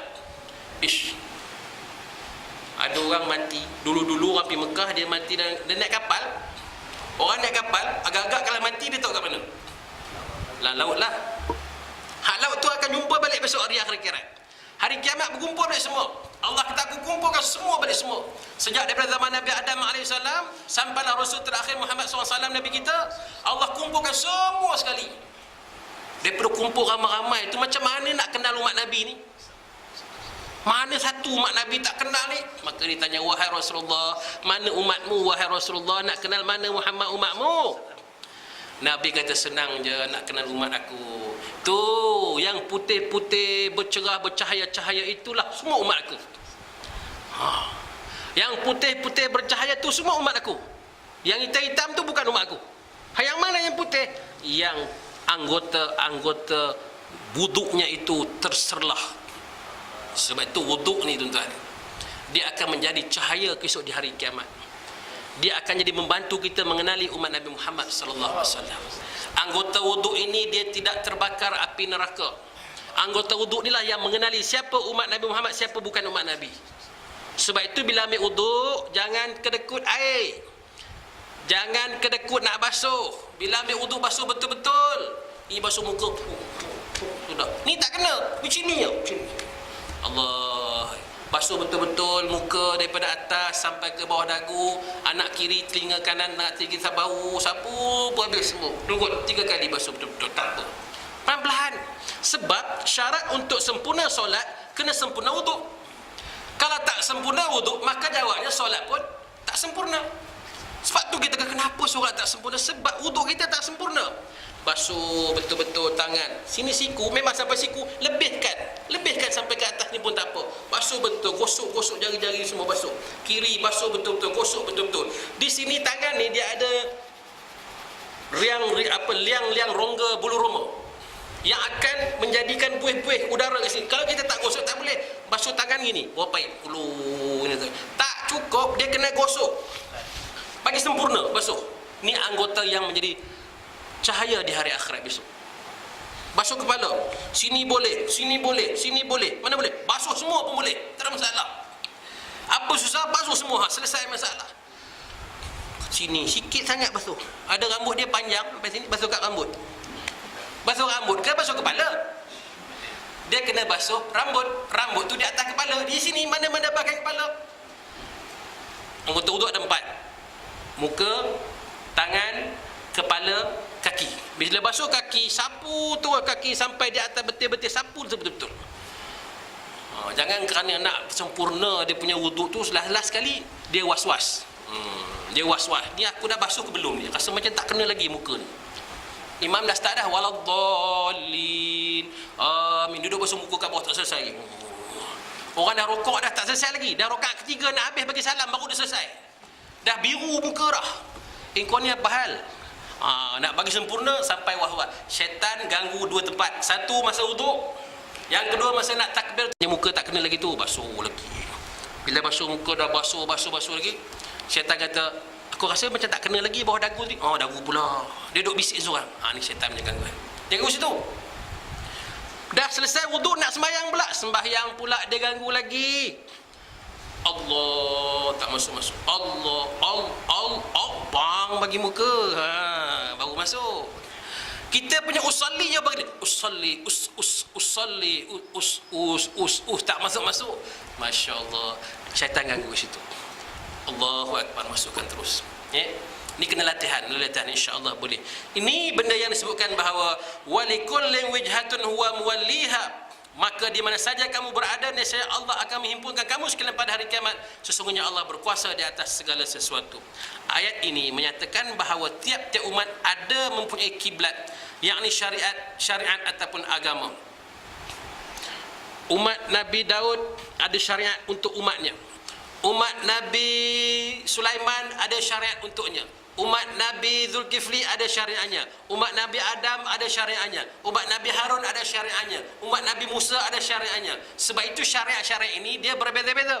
Ish. Ada orang mati, dulu-dulu orang pergi Mekah, dia mati dan dia naik kapal. Orang naik kapal, agak-agak kalau mati dia tahu kat mana? Laut lah. Hak laut tu akan jumpa balik besok hari kiamat. Hari kiamat berkumpul balik semua. Allah kata aku kumpulkan semua balik semua. Sejak daripada zaman Nabi Adam AS sampailah Rasul terakhir Muhammad SAW, Nabi kita, Allah kumpulkan semua sekali. Daripada kumpul ramai-ramai itu, macam mana nak kenal umat Nabi ni? Mana satu umat Nabi tak kenal ni? Maka ditanya, wahai Rasulullah, mana umatmu wahai Rasulullah? Nak kenal mana Muhammad umatmu? Nabi kata, senang je nak kenal umat aku. Tu yang putih-putih bercerah bercahaya-cahaya itulah semua umat aku. Yang putih-putih bercahaya tu semua umat aku. Yang hitam-hitam tu bukan umat aku. Yang mana yang putih? Yang anggota-anggota wuduknya itu terserlah. Sebab itu wuduk ni tuan-tuan, dia akan menjadi cahaya esok di hari kiamat. Dia akan jadi membantu kita mengenali umat Nabi Muhammad sallallahu alaihi wasallam. Anggota wuduk ini dia tidak terbakar api neraka. Anggota wuduk inilah yang mengenali siapa umat Nabi Muhammad, siapa bukan umat Nabi. Sebab itu bila ambil wuduk, jangan kedekut air. Jangan kedekut nak basuh. Bila ambil wuduk basuh betul-betul. Ini basuh muka. Sudah. Ni tak kena. Macam ni ya. Allah, basuh betul-betul muka daripada atas sampai ke bawah dagu, anak kiri, telinga kanan, anak kiri bau, sapu, habis semua. Tunggu 3 kali basuh betul-betul, tak apa. Pelan-pelan. Sebab syarat untuk sempurna solat kena sempurna wuduk. Kalau tak sempurna wuduk, maka jawabnya solat pun tak sempurna. Sebab tu kita kata, kenapa solat tak sempurna? Sebab wuduk kita tak sempurna. Basuh betul-betul tangan, sini siku, memang sampai siku, lebihkan sampai ke atas ni pun tak apa. Basuh betul, gosok jari-jari semua basuh. Kiri basuh betul-betul, gosok betul-betul. Di sini tangan ni dia ada liang rongga bulu roma yang akan menjadikan buih-buih udara kat sini. Kalau kita tak gosok, tak boleh. Basuh tangan gini, pahit ulu ni tu. Tak cukup, dia kena gosok bagi sempurna basuh. Ni anggota yang menjadi cahaya di hari akhirat besok. Basuh kepala, sini boleh, sini boleh, sini boleh, mana boleh, basuh semua pun boleh, tak ada masalah. Apa susah, basuh semua, selesai masalah. Sini sikit sangat basuh, ada rambut dia panjang sampai sini, basuh kat rambut. Basuh rambut ke basuh kepala? Dia kena basuh rambut tu di atas kepala. Di sini mana-mana bahagian kepala. Anggota wuduk ada 4. Muka, tangan, kepala, kaki. Bila basuh kaki, sapu tu kaki sampai di atas betul-betul, sapu betul-betul. Jangan kerana nak sempurna dia punya wuduk tu, last sekali dia was-was. Dia was-was. Ni aku dah basuh ke belum ni? Rasa macam tak kena lagi muka ni. Imam dah start dah, waladdallin. Amin. Duduk basuh muka kat bawah tak selesai. Orang dah rokok dah tak selesai lagi. Dah rakaat ketiga nak habis bagi salam baru dah selesai. Dah biru muka dah. Kau ni apa hal? Nak bagi sempurna sampai wah-wah. Syaitan ganggu 2 tempat. Satu masa wuduk, yang kedua masa nak takbir. Muka tak kena lagi tu, basuh lagi. Bila basuh muka dah basuh lagi, syaitan kata, aku rasa macam tak kena lagi bawah dagu ni. Dagu pula. Dia duduk bisik seorang. Ni syaitan punya gangguan. Dia ganggu situ. Dah selesai wuduk nak sembahyang pula. Sembahyang pula dia ganggu lagi. Allah tak masuk. Allah bang bagi muka. Baru masuk. Kita punya usalli je bagi usalli usalli tak masuk. Masya-Allah. syaitan ganggu kat situ. Allahu Akbar, masukkan terus. Ni kena latihan insya-Allah boleh. Ini benda yang disebutkan bahawa walikullin wijhatun huwa muwalliha. Maka di mana saja kamu berada, nescaya Allah akan menghimpunkan kamu sekalian pada hari kiamat. Sesungguhnya Allah berkuasa di atas segala sesuatu. Ayat ini menyatakan bahawa tiap-tiap umat ada mempunyai kiblat, yakni syariat ataupun agama. Umat Nabi Daud ada syariat untuk umatnya. Umat Nabi Sulaiman ada syariat untuknya. Umat Nabi Zulkifli ada syariatnya. Umat Nabi Adam ada syariatnya. Umat Nabi Harun ada syariatnya. Umat Nabi Musa ada syariatnya. Sebab itu syariat-syariat ini dia berbeza-beza.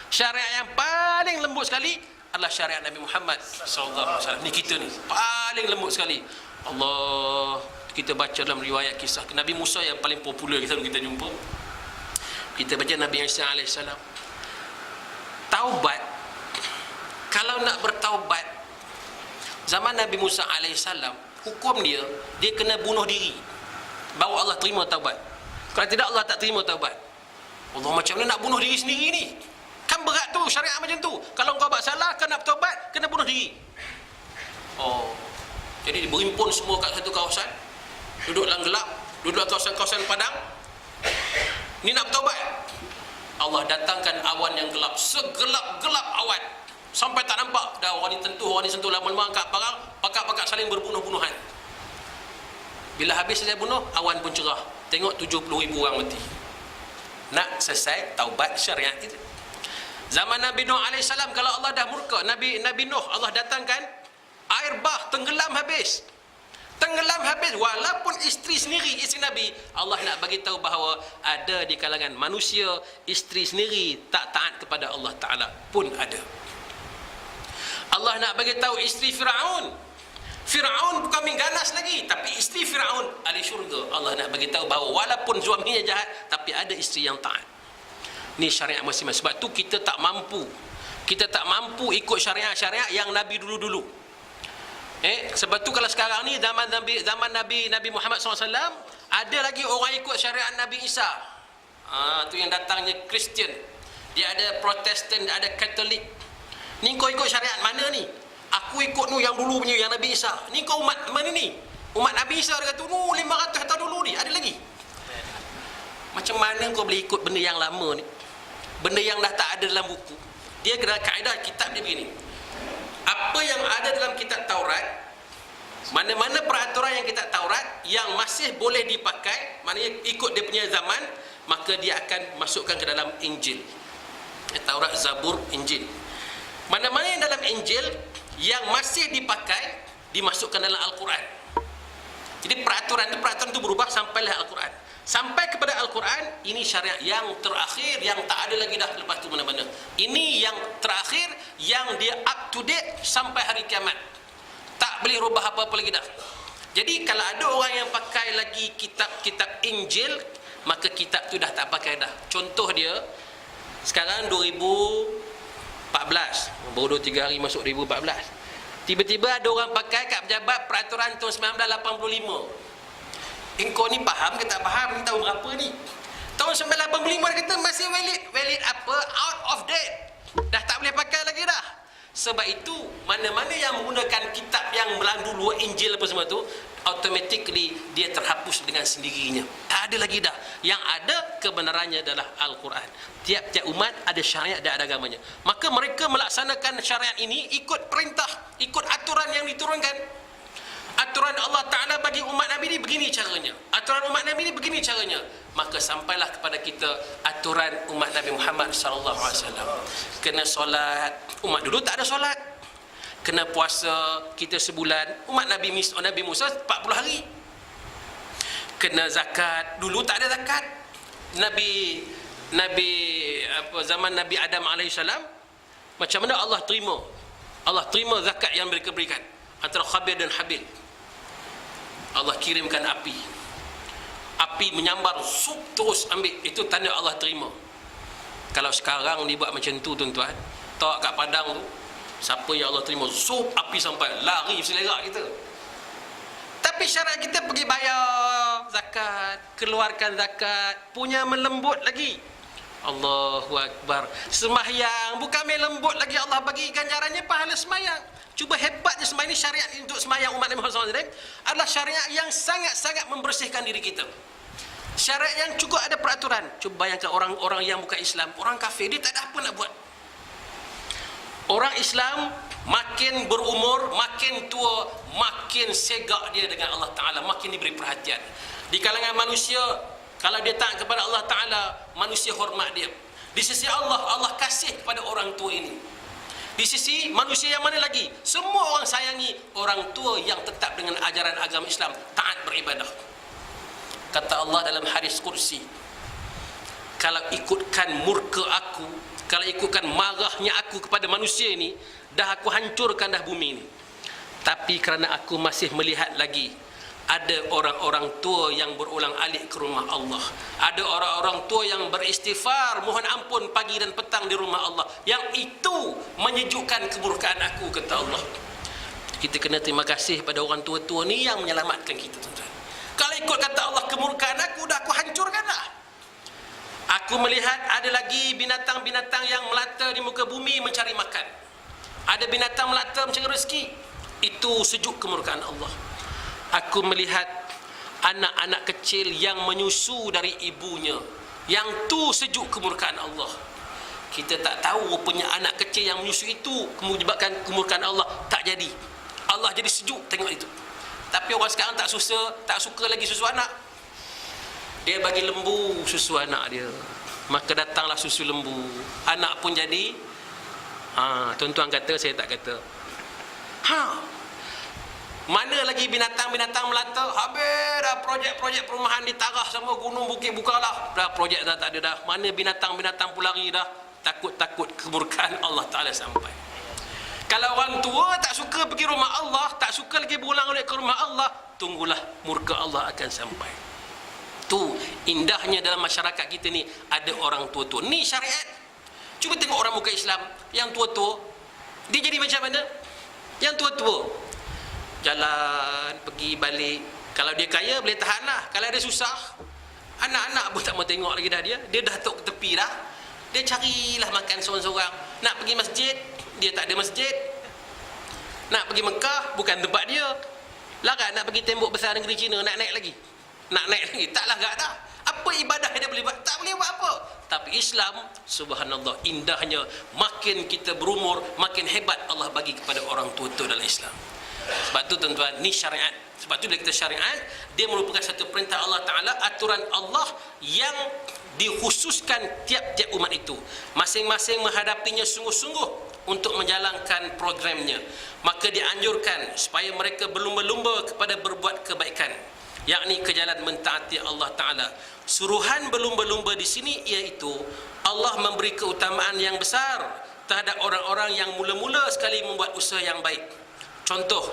Syariat yang paling lembut sekali adalah syariat Nabi Muhammad SAW. Ni kita ni paling lembut sekali. Allah, kita baca dalam riwayat kisah Nabi Musa yang paling popular kita jumpa. Kita baca Nabi Isa AS. Taubat, kalau nak bertaubat zaman Nabi Musa AS, hukum dia kena bunuh diri baru Allah terima taubat. Kalau tidak, Allah tak terima taubat. Allah, macam mana nak bunuh diri sendiri ni? Kan berat tu, syariat macam tu. Kalau kau buat salah, kau nak bertaubat, kena bunuh diri. Jadi berimpun semua kat satu kawasan, duduk dalam gelap, duduk dalam kawasan-kawasan padang. Ni nak bertaubat. Allah datangkan awan yang gelap, segelap-gelap awan, sampai tak nampak dah. Orang ni tentu, orang ni sentuh, lama-lama angkat parang, pakak-pakak saling berbunuh-bunuhan. Bila habis selesai bunuh, awan pun cerah. Tengok 70,000 orang mati. Nak selesai taubat syariat kita. Zaman Nabi Nuh AS, kalau Allah dah murka, Nabi Nuh, Allah datangkan air bah, tenggelam habis. Tenggelam habis, walaupun isteri sendiri, isteri Nabi, Allah nak bagi tahu bahawa ada di kalangan manusia isteri sendiri tak taat kepada Allah Ta'ala pun ada. Allah nak bagi tahu isteri Firaun bukan mengganas lagi, tapi isteri Firaun ahli syurga. Allah nak bagi tahu bahawa walaupun suaminya jahat, tapi ada isteri yang taat. Ni syariat masing-masing. Sebab tu kita tak mampu ikut syariat-syariat yang Nabi dulu-dulu. Sebab tu kalau sekarang ni zaman Nabi Muhammad SAW, ada lagi orang ikut syariat Nabi Isa. Tu yang datangnya Kristian. Dia ada Protestan, ada Katolik. Ni kau ikut syariat mana ni? Aku ikut yang dulu punya, yang Nabi Isa. Ni kau umat mana ni? Umat Nabi Isa dia kata, 500 tahun dulu ni, ada lagi. Macam mana kau boleh ikut benda yang lama ni? Benda yang dah tak ada dalam buku. Dia kena kaedah kitab dia begini. Apa yang ada dalam kitab Taurat, mana-mana peraturan yang kitab Taurat yang masih boleh dipakai, maknanya ikut dia punya zaman, maka dia akan masukkan ke dalam Injil. Taurat, Zabur, Injil. Mana-mana yang dalam Injil yang masih dipakai, dimasukkan dalam Al-Quran. Jadi peraturan itu berubah sampailah Al-Quran. Sampai kepada Al-Quran, ini syariat yang terakhir, yang tak ada lagi dah lepas tu mana-mana. Ini yang terakhir, yang dia up to date sampai hari kiamat. Tak boleh rubah apa-apa lagi dah. Jadi kalau ada orang yang pakai lagi kitab Injil, maka kitab tu dah tak pakai dah. Contoh dia, sekarang 2014, baru 2-3 hari masuk 2014. Tiba-tiba ada orang pakai kat pejabat peraturan tahun 1985. Engkau ni faham ke tak faham? Ni tahun berapa ni? Tahun 1985 dia kata masih valid apa? Out of date. Dah tak boleh pakai lagi dah. Sebab itu, mana-mana yang menggunakan kitab yang dulu, Injil apa semua tu, automatically dia terhapus dengan sendirinya. Tak ada lagi dah. Yang ada kebenarannya adalah Al-Quran. Tiap-tiap umat ada syariat dan ada agamanya. Maka mereka melaksanakan syariat ini ikut perintah, ikut aturan yang diturunkan. Aturan Allah Ta'ala bagi umat Nabi ni begini caranya. Aturan umat Nabi ni begini caranya. Maka sampailah kepada kita aturan umat Nabi Muhammad SAW. Kena solat. Umat dulu tak ada solat. Kena puasa kita sebulan. Umat Nabi Musa 40 hari. Kena zakat. Dulu tak ada zakat. Zaman Nabi Adam AS, macam mana Allah terima? Allah terima zakat yang mereka berikan antara Khabil dan Habil. Allah kirimkan api menyambar, sup terus ambil. Itu tanda Allah terima. Kalau sekarang dibuat macam tu tuan-tuan, tahu kat padang tu, siapa yang Allah terima, sup api sampai lari selera kita. Tapi syarat kita pergi bayar zakat, keluarkan zakat, punya melembut lagi. Allahu Akbar. Sembahyang bukan main lembut lagi, Allah bagi ganjarannya pahala sembahyang. Cuba hebatnya sembahyang ini, syariat untuk sembahyang umat Nabi Muhammad SAW adalah syariat yang sangat-sangat membersihkan diri kita. Syariat yang cukup ada peraturan. Cuba bayangkan orang-orang yang bukan Islam, orang kafir, dia tak ada apa nak buat. Orang Islam makin berumur, makin tua, makin segak dia dengan Allah Ta'ala, makin diberi perhatian. Di kalangan manusia, kalau dia taat kepada Allah Ta'ala, manusia hormat dia. Di sisi Allah, Allah kasih kepada orang tua ini. Di sisi manusia yang mana lagi? Semua orang sayangi orang tua yang tetap dengan ajaran agama Islam, taat beribadah. Kata Allah dalam hadis kursi, kalau ikutkan murka aku, kalau ikutkan marahnya aku kepada manusia ini, dah aku hancurkan dah bumi ini. Tapi kerana aku masih melihat lagi ada orang-orang tua yang berulang alik ke rumah Allah, ada orang-orang tua yang beristighfar mohon ampun pagi dan petang di rumah Allah, yang itu menyejukkan kemurkaan aku, kata Allah. Kita kena terima kasih pada orang tua-tua ni yang menyelamatkan kita, tuan-tuan. Kalau ikut kata Allah, kemurkaan aku dah aku hancurkan dah. Aku melihat ada lagi binatang-binatang yang melata di muka bumi mencari makan. Ada binatang melata mencari rezeki. Itu sejuk kemurkaan Allah. Aku melihat anak-anak kecil yang menyusu dari ibunya. Yang tu sejuk kemurkaan Allah. Kita tak tahu rupanya anak kecil yang menyusu itu menyebabkan kemurkaan Allah tak jadi. Allah jadi sejuk tengok itu. Tapi orang sekarang tak suka lagi susu anak. Dia bagi lembu susu anak dia, maka datanglah susu lembu, anak pun jadi. Tuan-tuan kata, saya tak kata. Mana lagi binatang-binatang melata? Habis dah projek-projek perumahan ditarah sama gunung bukit bukalah. Dah projek dah tak ada dah. Mana binatang-binatang pun lari dah. Takut-takut kemurkaan Allah Ta'ala sampai. Kalau orang tua tak suka pergi rumah Allah, tak suka lagi berulang alik ke rumah Allah, tunggulah murka Allah akan sampai. Tu indahnya dalam masyarakat kita ni, ada orang tua-tua. Ni syariat. Cuba tengok orang muka Islam yang tua-tua, dia jadi macam mana? Yang tua-tua jalan pergi balik. Kalau dia kaya boleh tahan lah. Kalau dia susah, anak-anak pun tak mau tengok lagi dah dia. Dia dah tok ke tepi dah. Dia carilah makan seorang-seorang. Nak pergi masjid, dia tak ada masjid. Nak pergi Mekah, bukan tempat dia. Larat nak pergi tembok besar negeri China, nak naik lagi. Tak lagak dah. Apa ibadah dia boleh buat? Tak boleh buat apa. Tapi Islam, subhanallah, indahnya, makin kita berumur, makin hebat Allah bagi kepada orang tua-tua dalam Islam. Sebab tu tuan-tuan, ni syariat. Sebab tu bila kita syariat, dia merupakan satu perintah Allah Ta'ala, aturan Allah yang dikhususkan tiap-tiap umat itu. Masing-masing menghadapinya sungguh-sungguh untuk menjalankan programnya. Maka dianjurkan supaya mereka berlumba-lumba kepada berbuat kebaikan, yakni ke jalan mentaati Allah Ta'ala. Suruhan berlumba-lumba di sini iaitu Allah memberi keutamaan yang besar terhadap orang-orang yang mula-mula sekali membuat usaha yang baik. Contoh,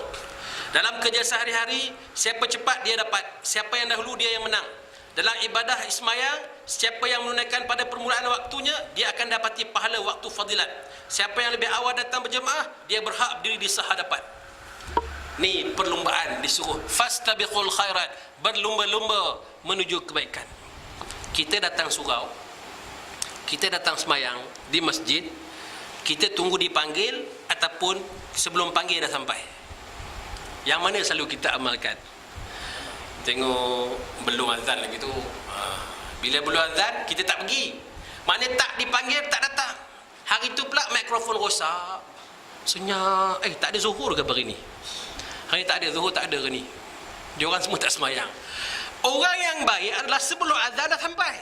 dalam kerja sehari-hari, siapa cepat dia dapat, siapa yang dahulu dia yang menang. Dalam ibadah ismayang, siapa yang menunaikan pada permulaan waktunya, dia akan dapati pahala waktu fadilat. Siapa yang lebih awal datang berjemaah, dia berhak berdiri di sehadapan. Ni perlumbaan disuruh, fastabiqul khairat, berlumba-lumba menuju kebaikan. Kita datang surau, kita datang semayang di masjid, kita tunggu dipanggil ataupun sebelum panggil dah sampai. Yang mana selalu kita amalkan? Tengok belum azan lagi tu. Bila belum azan kita tak pergi. Maknanya tak dipanggil, tak datang. Hari tu pula mikrofon rosak. Senyap. Tak ada zuhur ke hari ni? Hari tak ada zuhur, tak ada ke ni? Diorang semua tak semayang. Orang yang baik adalah sebelum azan dah sampai.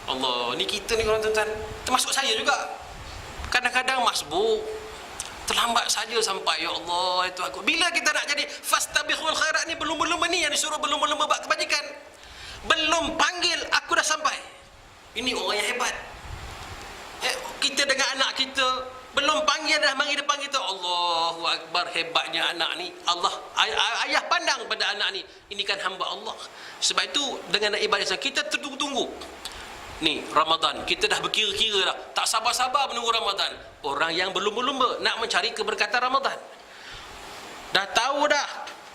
Allah, ni kita ni orang tuan-tuan, termasuk saya juga. Kadang-kadang masbuk, terlambat saja sampai. Ya Allah, itu aku. Bila kita nak jadi fastabiqul khairat ni, berlumba-lumba ni yang disuruh berlumba-lumba buat kebajikan. Belum panggil aku dah sampai. Ini orang yang hebat. Kita dengan anak kita belum panggil dah mari depan kita. Allahu Akbar, hebatnya anak ni. Allah, ayah pandang pada anak ni, ini kan hamba Allah. Sebab itu dengan ibadah kita tunggu-tunggu. Ni Ramadan, kita dah berkira-kira dah, tak sabar-sabar menunggu Ramadan. Orang yang berlumba-lumba nak mencari keberkatan Ramadan, dah tahu dah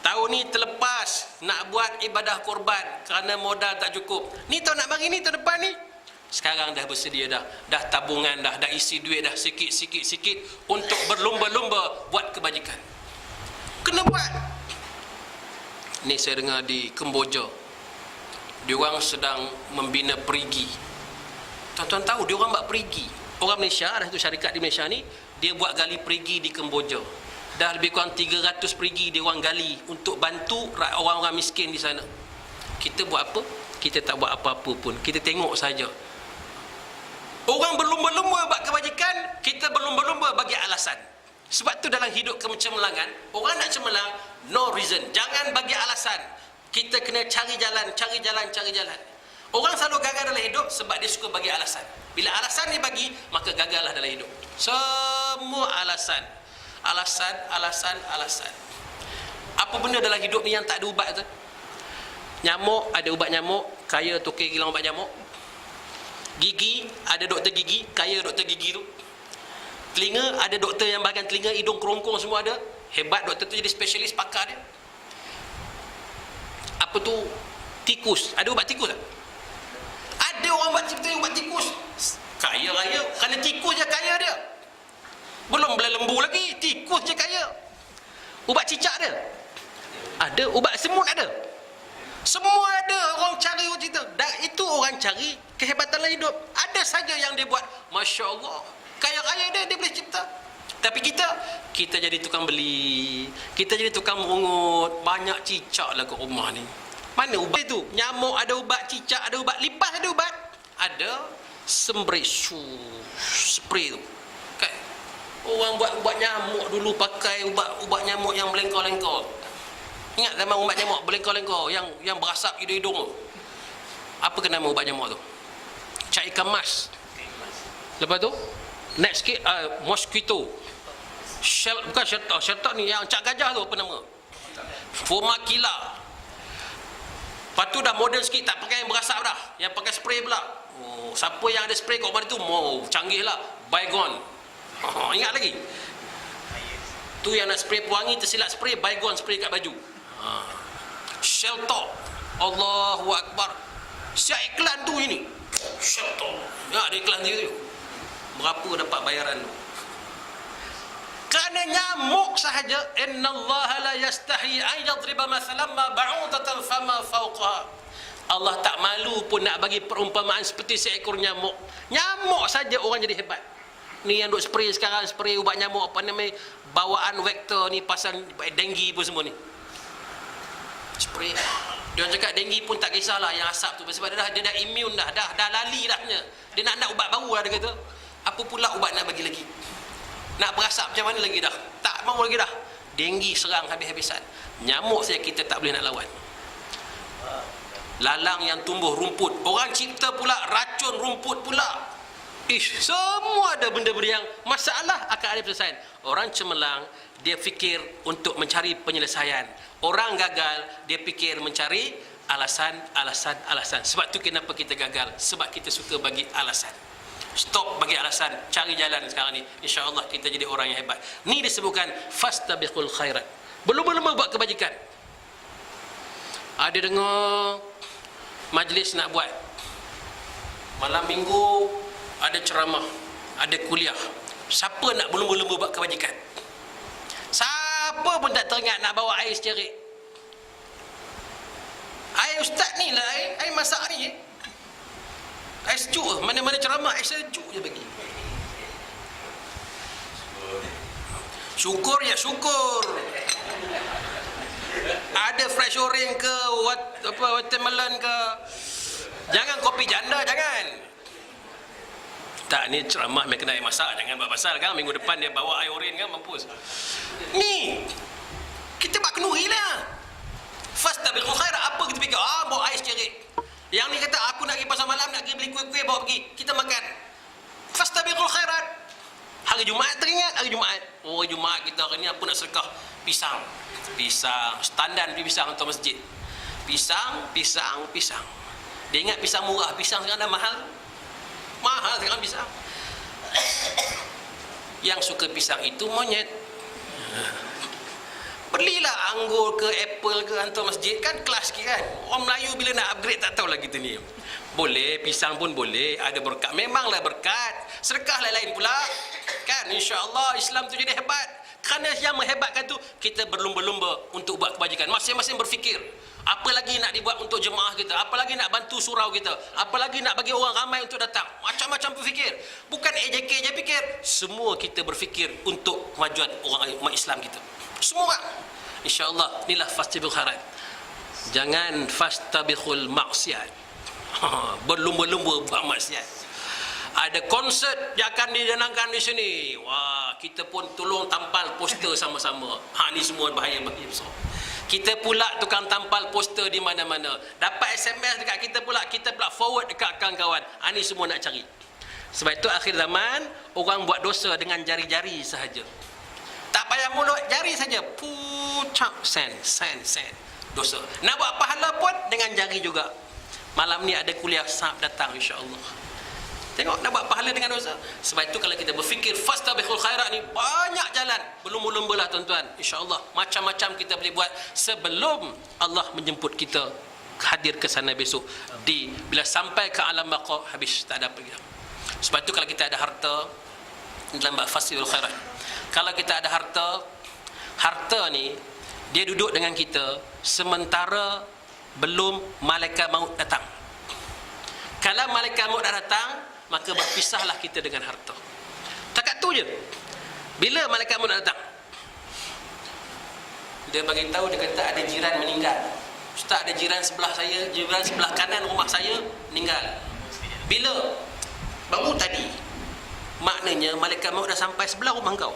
tahun ni terlepas nak buat ibadah korban kerana modal tak cukup. Ni tahun nak bagi ni, tahun depan ni Sekarang dah bersedia dah tabungan dah isi duit dah sikit untuk berlumba-lumba buat kebajikan. Kena buat. Ni saya dengar di Kemboja, diorang sedang membina perigi. Tuan-tuan tahu diorang buat perigi. Orang Malaysia, ada satu syarikat di Malaysia ni, dia buat gali perigi di Kemboja. Dah lebih kurang 300 perigi dia orang gali untuk bantu orang-orang miskin di sana. Kita buat apa? Kita tak buat apa-apa pun. Kita tengok saja. Orang berlumba-lumba buat kebajikan, kita berlumba-lumba bagi alasan. Sebab tu dalam hidup kecemerlangan, orang nak cemerlang, no reason. Jangan bagi alasan. Kita kena cari jalan. Orang selalu gagal dalam hidup sebab dia suka bagi alasan. Bila alasan dia bagi, maka gagallah dalam hidup. Semua alasan. Apa benda dalam hidup ni yang tak ada ubat tu? Nyamuk, ada ubat nyamuk, kaya tokek gila ubat nyamuk. Gigi, ada doktor gigi, kaya doktor gigi tu. Telinga, ada doktor yang bahagian telinga, hidung, kerongkong semua ada. Hebat doktor tu, jadi spesialis pakar dia. Apa tu? Tikus, ada ubat tikus tak? Ada orang buat ubat tikus. Kaya raya, kerana tikus je kaya dia. Belum belah lembu lagi, tikus je kaya. Ubat cicak dia ada, ubat semut ada. Semua ada, orang cari cerita. Dan itu orang cari kehebatan dalam hidup. Ada saja yang dia buat, Masya Allah, kaya-kaya dia boleh cipta. Tapi kita jadi tukang beli, kita jadi tukang merungut. Banyak cicak lah kat rumah ni. Mana ubat itu? Nyamuk ada ubat, cicak ada ubat, lipas ada ubat. Ada spray tu. Kan? Orang buat ubat nyamuk dulu pakai ubat nyamuk yang melengkor-lengkor. Ingat zaman ubat nyamuk berlengkor-lengkor yang berasap hidung-hidung tu. Apa ke nama ubat nyamuk tu? Cak ikan mas. Lepas tu next sikit mosquito. Bukan shelter ni yang cak gajah tu, apa nama? Fomakila. Lepas tu dah moden sikit, tak pakai yang berasap dah, yang pakai spray pula. Oh, siapa yang ada spray kat rumah tu, canggih lah. Baygon. Ingat lagi? Tu yang nak spray pewangi, tersilap spray, Baygon spray kat baju. Shelter. Allahu Akbar. Siap iklan tu ini. Shelter. Ya, ada iklan dia tu. Berapa dapat bayaran tu? Kerana nyamuk sahaja, innallaha la yastahi an yadriba mathalan ma ba'udatan fama fawqaha. Allah tak malu pun nak bagi perumpamaan seperti seekor nyamuk. Nyamuk saja orang jadi hebat. Ni yang duk spray sekarang, spray ubat nyamuk apa namanya, bawaan vektor ni pasal denggi pun semua ni. Spray. Dia orang cakap denggi pun tak kisahlah yang asap tu, sebab dia dah immune dah lali dah punya. Dia nak ubat baru lah dia kata. Apa pula ubat nak bagi lagi? Nak berasap macam mana lagi dah? Tak mau lagi dah. Denggi serang habis-habisan. Nyamuk saja kita tak boleh nak lawan. Lalang yang tumbuh rumput, orang cipta pula racun rumput pula. Semua ada benda-benda yang masalah akan ada penyelesaian. Orang cemerlang, dia fikir untuk mencari penyelesaian. Orang gagal, dia fikir mencari alasan. Sebab tu kenapa kita gagal? Sebab kita suka bagi alasan. Stop bagi alasan, cari jalan sekarang ni. InsyaAllah kita jadi orang yang hebat. Ni disebutkan fastabiqul khairat. Belum buat kebajikan. Ada dengar majlis nak buat malam minggu, ada ceramah, ada kuliah. Siapa nak berlumba-lumba buat kebajikan? Siapa pun tak teringat nak bawa air secerik. Air ustaz ni lah, air masak ni. Air sejuk, mana-mana ceramah air sejuk je bagi. Syukur ya syukur. Ada fresh orange ke watermelon ke. Jangan kopi janda, jangan. Tak, ni ceramah yang kena air masak, jangan buat pasal kan. Minggu depan dia bawa air orange kan, mampus. Ni kita buat kenduri lah. Fastabiqul khairat. Apa kita fikir? Bawa air secerik. Yang ni kata aku nak pergi pasar malam, nak pergi beli kuih-kuih, bawa pergi, kita makan. Fastabiqul khairat. Hari Jumaat teringat, hari Jumaat. Hari Jumaat kita hari ni apa nak sedekah? Pisang. Standar di pisang untuk masjid. Pisang. Dia ingat pisang murah, pisang sekarang dah mahal. Mahal sekarang pisang. Yang suka pisang itu monyet. Belilah anggur ke apple ke hantar masjid, kan kelas sikit kan. Orang Melayu bila nak upgrade tak tahulah kita ni. Boleh, pisang pun boleh, ada berkat. Memanglah berkat. Sedekah lain-lain pula. Kan, insya-Allah Islam tu jadi hebat. Kerana yang menghebatkan tu, kita berlumba-lumba untuk buat kebajikan. Masing-masing berfikir. Apa lagi nak dibuat untuk jemaah kita? Apa lagi nak bantu surau kita? Apa lagi nak bagi orang ramai untuk datang? Macam-macam berfikir. Bukan AJK je fikir. Semua kita berfikir untuk kemajuan orang umat Islam kita. Semua orang. InsyaAllah, inilah fastabiqul khairat. Jangan fastabiqul maksiat. Berlumba-lumba buat maksiat. Ada konsert yang akan didanangkan di sini. Wah, kita pun tolong tampal poster sama-sama. Ni semua bahaya besar. Kita pula tukang tampal poster di mana-mana. Dapat SMS dekat kita pula forward dekat kawan-kawan. Ini semua nak cari. Sebab itu akhir zaman, orang buat dosa dengan jari-jari sahaja. Tak payah mulut, jari saja. Pucak, send. Dosa. Nak buat pahala pun dengan jari juga. Malam ni ada kuliah sahab datang insya-Allah. Tengok nak buat pahala dengan dosa. Sebab itu kalau kita berfikir fastabiqul khairat ni banyak jalan. Berlumba-lumbalah tuan-tuan. Insya-Allah macam-macam kita boleh buat sebelum Allah menjemput kita hadir ke sana besok. Bila sampai ke alam baqa habis tak ada apa lagi. Sebab itu kalau kita ada harta dalam bab fastabiqul khairat. Kalau kita ada harta ni dia duduk dengan kita sementara belum malaikat maut datang. Kalau malaikat maut dah datang, maka berpisahlah kita dengan harta. Takat tu je. Bila malaikat maut datang, dia bagi tahu, dia kata ada jiran meninggal. Ustaz, ada jiran sebelah saya, jiran sebelah kanan rumah saya meninggal. Bila? Baru tadi. Maknanya malaikat maut dah sampai sebelah rumah kau.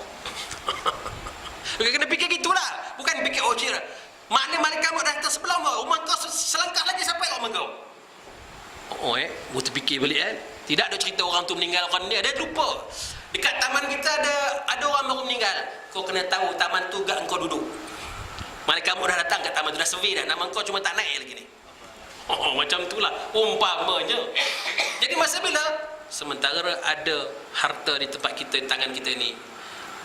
Kena fikir gitulah. Bukan fikir jiran. Maknanya malaikat maut dah datang sebelah rumah kau, selangkah lagi sampai rumah kau. Gua terfikir balik kan. Tidak ada cerita orang tu meninggal, orang ni ada lupa. Dekat taman kita ada orang baru meninggal. Kau kena tahu taman tu gak engkau duduk. Malaikat maut dah datang kat taman tu, dah survey dah. Nama kau cuma tak naik lagi ni. Macam itulah umpamanya. Jadi masa bila sementara ada harta di tempat kita, di tangan kita ni,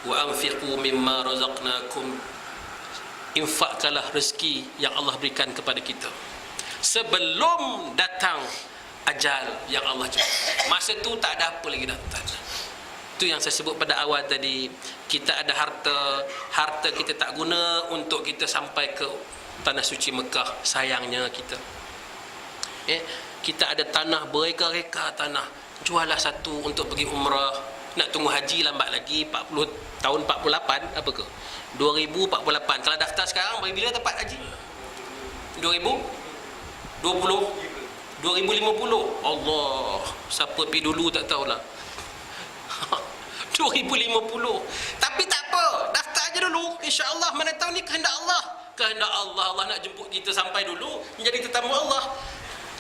wa anfiqu mimma razaqnakum, infakkanlah rezeki yang Allah berikan kepada kita sebelum datang ajal yang Allah cakap. Masa tu tak ada apa lagi dah. Itu yang saya sebut pada awal tadi. Kita ada harta kita tak guna untuk kita sampai ke tanah suci Mekah. Sayangnya kita kita ada tanah bereka-reka tanah, jualah satu untuk pergi umrah. Nak tunggu haji lambat lagi 40 tahun 48 apa ke 2048. Kalau daftar sekarang bila dapat haji? 2050. Allah, siapa pergi dulu tak tahulah. 2050. Tapi tak apa, daftar aja dulu. InsyaAllah, mana tahu ni kehendak Allah. Kehendak Allah, Allah nak jemput kita sampai dulu menjadi tetamu Allah.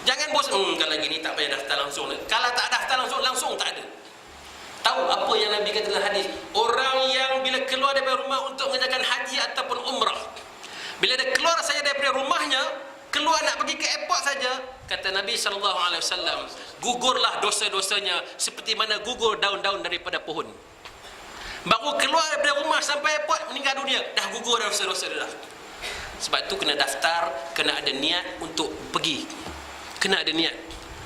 Jangan bosan, kalau gini tak payah daftar langsung. Kalau tak daftar langsung tak ada. Tahu apa yang Nabi kata dalam hadis? Orang yang bila keluar daripada rumah untuk mengerjakan haji ataupun umrah, bila dia keluar saja daripada rumahnya, keluar nak pergi ke airport saja, kata Nabi SAW, gugurlah dosa-dosanya seperti mana gugur daun-daun daripada pohon. Baru keluar daripada rumah sampai airport, meninggal dunia, dah gugur dosa-dosa dia dah. Sebab tu kena daftar, kena ada niat untuk pergi. Kena ada niat.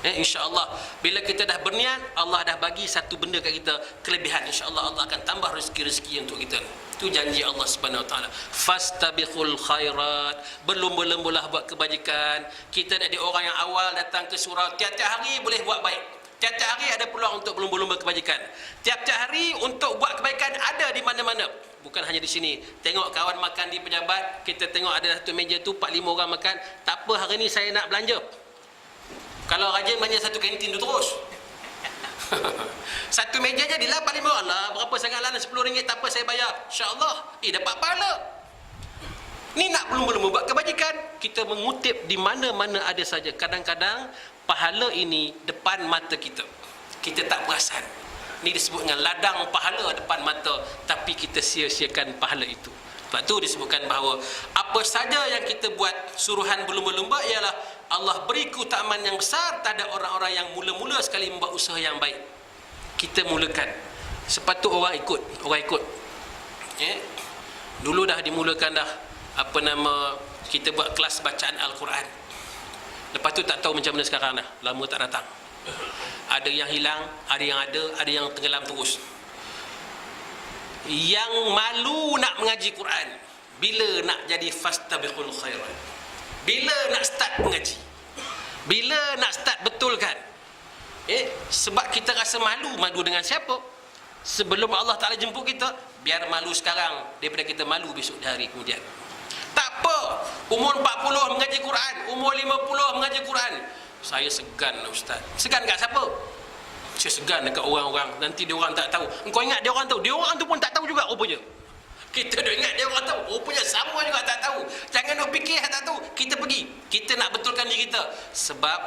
InsyaAllah bila kita dah berniat, Allah dah bagi satu benda kat kita, kelebihan. InsyaAllah Allah akan tambah rezeki-rezeki untuk kita. Itu janji Allah Subhanahu Wa Taala. Fastabiqul khairat, berlumba-lumbalah buat kebajikan. Kita jadi orang yang awal datang ke surau, tiap-tiap hari boleh buat baik. Tiap-tiap hari ada peluang untuk berlumba-lumba kebajikan. Tiap-tiap hari untuk buat kebaikan ada di mana-mana. Bukan hanya di sini. Tengok kawan makan di pejabat, kita tengok ada satu meja tu 4-5 orang makan. Tak apa, hari ni saya nak belanja. Kalau rajin belanja satu kantin tu terus. Satu meja jadilah 4-5 orang lah. Berapa sangat lah, RM10 tak apa saya bayar. InsyaAllah. Dapat pahala. Ni nak belum buat kebajikan. Kita mengutip di mana-mana ada saja. Kadang-kadang pahala ini depan mata kita. Kita tak perasan. Ni disebut dengan ladang pahala depan mata, tapi kita sia-siakan pahala itu. Sebab tu disebutkan bahawa apa saja yang kita buat suruhan berlumba-lumba ialah Allah beri keutamaan yang besar pada orang-orang yang mula-mula sekali membuat usaha yang baik. Kita mulakan. Sepatut orang ikut. Dulu dah dimulakan dah. kita buat kelas bacaan Al-Quran. Lepas tu tak tahu macam mana sekarang dah. Lama tak datang. Ada yang hilang, ada yang tenggelam terus. Yang malu nak mengaji Quran, bila nak jadi fastabiqul khairat, bila nak start mengaji, bila nak start betulkan. Sebab kita rasa malu dengan siapa? Sebelum Allah Ta'ala jemput kita, biar malu sekarang daripada kita malu besok hari kemudian. Tak apa, umur 40 mengaji Quran, umur 50 mengaji Quran. Saya segan, Ustaz. Segan kat siapa? Saya segan dekat orang-orang. Nanti dia orang tak tahu. Engkau ingat dia orang tahu? Dia orang tu pun tak tahu juga rupanya. Kita dah ingat dia orang tahu, rupanya sama juga tak tahu. Jangan nak fikir tak tahu. Kita pergi, kita nak betulkan diri kita. Sebab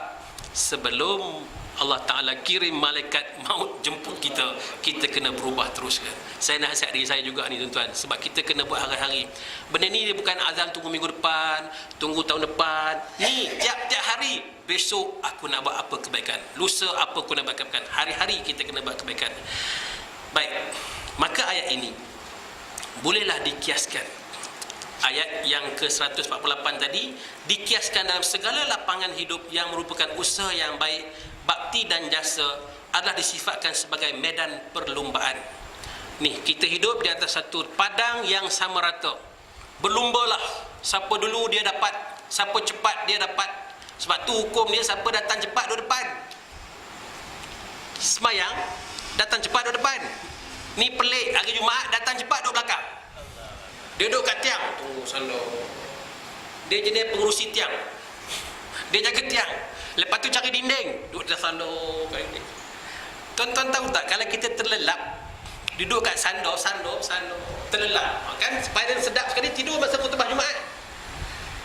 sebelum Allah Ta'ala kirim malaikat maut jemput kita, kita kena berubah terus kan. Saya nasihat diri saya juga ni tuan-tuan, sebab kita kena buat hari-hari. Benda ni dia bukan azam tunggu minggu depan, tunggu tahun depan. Ni tiap-tiap hari, besok aku nak buat apa kebaikan, lusa apa aku nak buat kebaikan. Hari-hari kita kena buat kebaikan. Baik, maka ayat ini bolehlah dikiaskan. Ayat yang ke-148 tadi dikiaskan dalam segala lapangan hidup yang merupakan usaha yang baik. Bakti dan jasa adalah disifatkan sebagai medan perlombaan. Ni, kita hidup di atas satu padang yang sama rata. Berlumbalah, siapa dulu dia dapat, siapa cepat dia dapat. Sebab tu hukum dia, siapa datang cepat duduk depan. Semayang datang cepat duduk depan. Ni pelik, hari Jumaat datang cepat duduk belakang. Dia duduk kat tiang, tunggu sandor. Dia jenis pengurusi tiang. Dia jaga tiang. Lepas tu cari dinding, duduk di sandor. Tuan-tuan tahu tak, kalau kita terlelap duduk kat sandor, terlelap, kan supaya sedap sekali tidur masa khutbah Jumaat.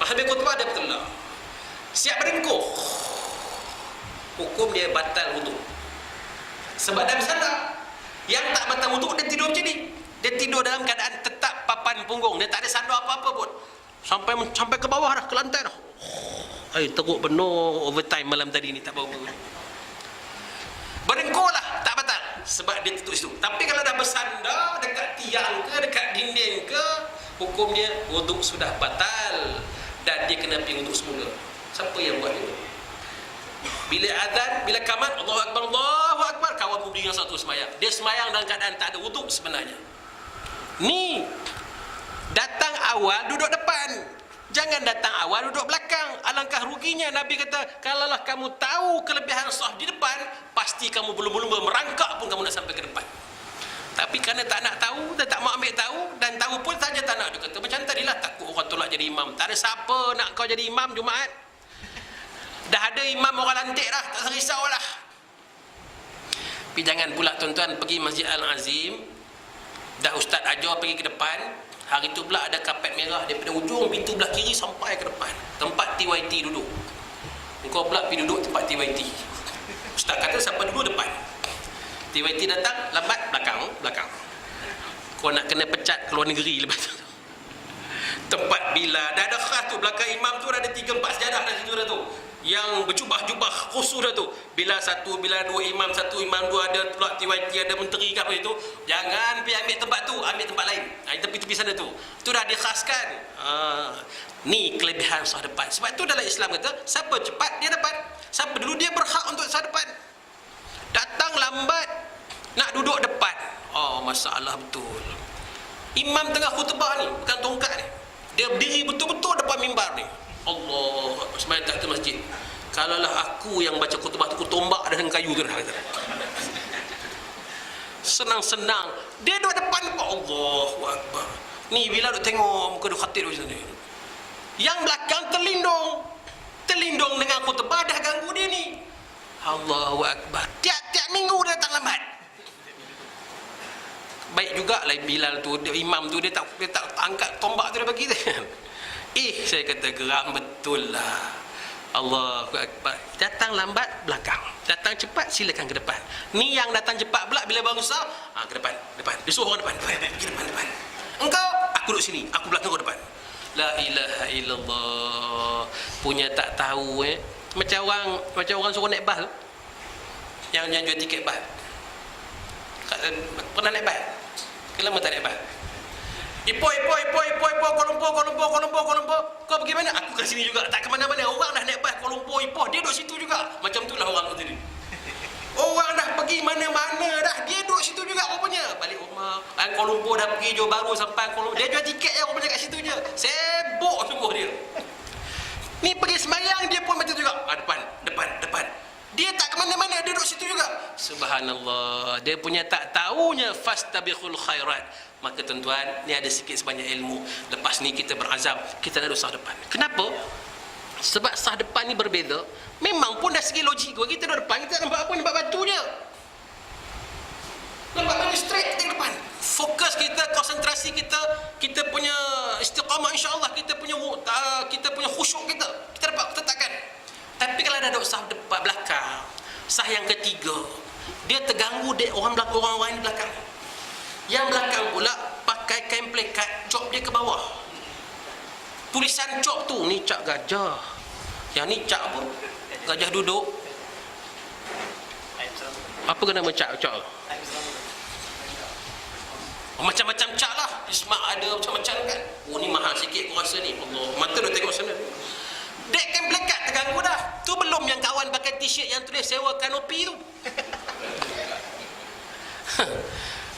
Habis khutbah dia terlelap. Siap berengkuh. Hukum dia batal wuduk. Sebab dah bersandar. Yang tak batal wuduk dia tidur macam ni. Dia tidur dalam keadaan tetap papan punggung. Dia tak ada sandar apa-apa pun. Sampai ke bawah dah, ke lantai dah. Teruk penuh overtime malam tadi ni, tak bangun. Berengkuh lah, tak batal. Sebab dia tutup situ. Tapi kalau dah bersandar dekat tiang ke, dekat dinding ke, hukum dia wuduk sudah batal. Dan dia kena pergi wuduk semula. Siapa yang buat itu? Bila azan, bila kamat, Allahu Akbar, Allahu Akbar, kawan berdiri yang satu semayang. Dia semayang dalam keadaan tak ada wuduk sebenarnya. Ni, datang awal duduk depan. Jangan datang awal duduk belakang. Alangkah ruginya. Nabi kata, kalaulah kamu tahu kelebihan sah di depan, pasti kamu belum merangkak pun kamu nak sampai ke depan. Tapi kerana tak nak tahu dan tak mau ambil tahu, dan tahu pun saja tak nak, dia kata macam tadilah, takut orang tolak jadi imam. Tak ada siapa nak kau jadi imam Jumaat. Dah ada imam orang lantik dah, tak risau lah. Tapi jangan pula tuan-tuan pergi Masjid Al-Azim, dah ustaz ajar pergi ke depan. Hari tu pula ada kapet merah daripada ujung pintu belah kiri sampai ke depan, tempat TYT duduk. Engkau pula pergi duduk tempat TYT. Ustaz kata siapa duduk depan. TYT datang, lambat, belakang. Kau nak kena pecat keluar negeri lepas tu. Tempat bila dah ada khas tu, belakang imam tu dah ada 3-4 sejadah dah situ dah tu. Yang berjubah-jubah khusus dah tu. Bila dua imam, dua ada pula TYT, ada menteri ke apa itu. Jangan pergi ambil tempat tu, ambil tempat lain. Tepi-tepi sana tu. Itu dah dikhaskan. Ni kelebihan sah depan. Sebab tu dalam Islam kata, siapa cepat dia dapat. Siapa dulu dia berhak untuk sah depan. Datang lambat, nak duduk depan. Masalah betul. Imam tengah khutbah ni, bukan tongkat ni. Dia berdiri betul-betul depan mimbar ni. Allah, semayang tak ke masjid. Kalaulah aku yang baca khutbah tu, aku tombak dah dengan kayu tu dah. Senang-senang. Dia duduk depan, Allahu Akbar. Ni bila duduk tengok muka duk khatib macam ni. Yang belakang terlindung dengan khutbah, dah ganggu dia ni. Allahu Akbar. Tiap-tiap minggu dia datang lambat. Baik jugalah Bilal tu, imam tu, dia tak angkat tombak tu dia bagi kan. Saya kata geram betul lah. Allahu Akbar. Datang lambat belakang, datang cepat silakan ke depan. Ni yang datang cepat pula bila bangsa, ke depan. Dia suruh orang depan. Pergi depan. Engkau, aku duduk sini, aku belakang kau depan. La ilaha illallah. Punya tak tahu Macam orang suruh naik bas tu. Yang jual tiket bas. Pernah naik bas? Kenapa tak naik bas? Ipoi, Kuala Lumpur. Kau pergi mana? Aku ke sini juga. Tak ke mana-mana. Orang dah naik bas Kuala Lumpur, Ipoh. Dia duduk situ juga. Macam itulah orang tu tadi. Orang dah pergi mana-mana dah. Dia duduk situ juga rupanya. Balik rumah. Kuala Lumpur dah pergi Johor Bahru sampai Kuala Lumpur. Dia jual tiket je rupanya kat situ je. Sibuk sungguh dia. Ni pergi semayang dia pun macam tu juga. Depan. Dia tak ke mana-mana, dia duduk situ juga. Subhanallah. Dia punya tak tahunya fastabiqul khairat. Maka tuan-tuan, ni ada sikit sebanyak ilmu. Lepas ni kita berazam, kita nak duduk sah depan. Kenapa? Sebab sah depan ni berbeza. Memang pun dah segi logik gua, kita duduk depan, kita tak nampak apa, nampak batu je. Nampak batu straight di depan. Fokus kita, konsentrasi kita, kita punya istiqamah insya-Allah, kita punya khusyuk kita dapat kita takkan. Tapi kalau dah duduk sah depan belakang, sah yang ketiga, dia terganggu dia orang lain di belakang. Yang belakang pula pakai kain plekat, cop dia ke bawah. Tulisan cop tu, ni cap gajah. Yang ni cap apa? Gajah duduk. Apa ke nama cap? Macam-macam cap lah. Ismak ada macam-macam kan. Oh ni mahal sikit aku rasa ni. Allah, mata dah tengok sana. Dek kain plekat terganggu dah. Tu belum yang kawan pakai t-shirt yang tulis sewa kanopi tu.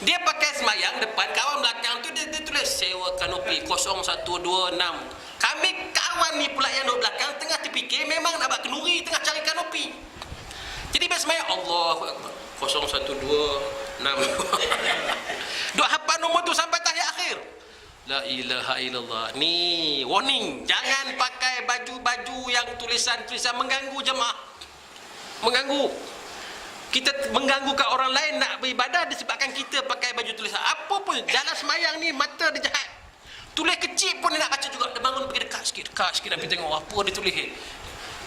Dia pakai semayang depan, kawan belakang tu dia tulis sewa kanopi 0126. Kami kawan ni pula yang duduk belakang tengah terfikir memang nak buat kenduri, tengah cari kanopi. Jadi bila semayang Allahu Akbar 0126. Duk hafal nombor tu sampai tahiyat akhir. La ilaha illallah. Ni warning, jangan pakai baju-baju yang tulisan-tulisan mengganggu jemaah. Mengganggu. Kita mengganggu kat orang lain nak beribadah disebabkan kita pakai baju tulisan. Apa pun, jalan semayang ni mata dia jahat. Tulis kecil pun dia nak baca juga. Dia bangun pergi dekat sikit nak pergi tengok apa dia tulis.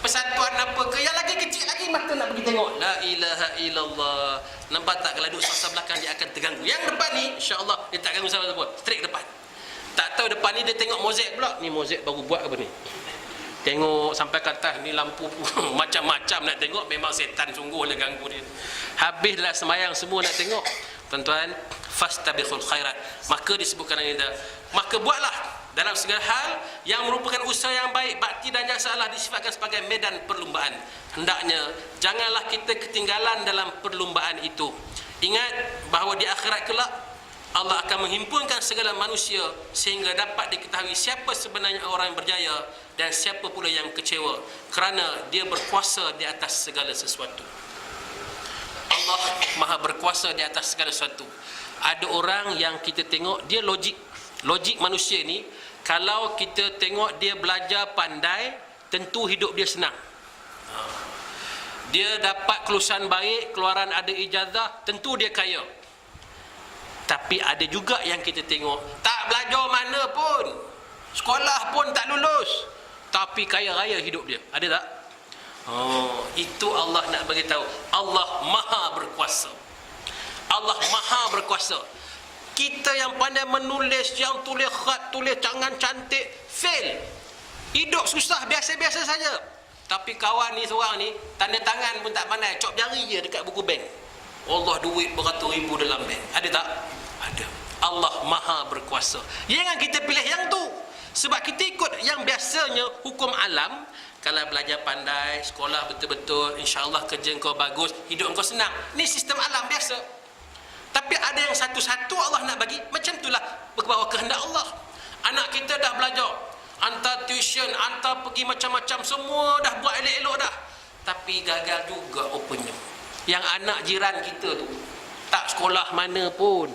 Persatuan apa ke, yang lagi kecil lagi mata nak pergi tengok. La ilaha illallah. Nampak tak kalau duduk sasa belakang dia akan terganggu. Yang depan ni insya-Allah dia tak ganggu siapa-siapa. Straight depan. Tak tahu depan ni dia tengok mozaik pula. Ni mozaik baru buat apa ni? Tengok sampai ke atas ni lampu macam-macam nak tengok, memang setan sungguh lah ganggu dia. Habislah semayang semua nak tengok. Tuan-tuan, fastabiqul khairat. Maka disebutkan ini dah. Maka buatlah dalam segala hal yang merupakan usaha yang baik, bakti dan yang salah disifatkan sebagai medan perlumbaan. Hendaknya janganlah kita ketinggalan dalam perlumbaan itu. Ingat bahawa di akhirat kelak Allah akan menghimpunkan segala manusia sehingga dapat diketahui siapa sebenarnya orang yang berjaya dan siapa pula yang kecewa, kerana dia berkuasa di atas segala sesuatu. Allah Maha berkuasa di atas segala sesuatu. Ada orang yang kita tengok dia logik manusia ni, kalau kita tengok dia belajar pandai, tentu hidup dia senang. Dia dapat kelulusan baik, keluaran ada ijazah, tentu dia kaya. Tapi ada juga yang kita tengok tak belajar mana pun, sekolah pun tak lulus, tapi kaya raya hidup dia. Ada tak? Oh, itu Allah nak bagi tahu. Allah Maha berkuasa. Allah Maha berkuasa. Kita yang pandai menulis, yang tulis khat, tulis tangan cantik, fail. Hidup susah, biasa-biasa saja. Tapi kawan ni seorang ni, tanda tangan pun tak pandai, cop jari je dekat buku bank. Allah, duit beratus ribu dalam bank. Ada tak? Ada. Allah Maha berkuasa. Jangan kita pilih yang tu. Sebab kita ikut yang biasanya hukum alam. Kalau belajar pandai, sekolah betul-betul, insya-Allah kerja kau bagus, hidup kau senang. Ni sistem alam biasa. Tapi ada yang satu-satu Allah nak bagi, macam itulah berbawa kehendak Allah. Anak kita dah belajar, hantar tuition, hantar pergi macam-macam, semua dah buat elok-elok dah. Tapi gagal juga opennya. Yang anak jiran kita tu tak sekolah mana pun,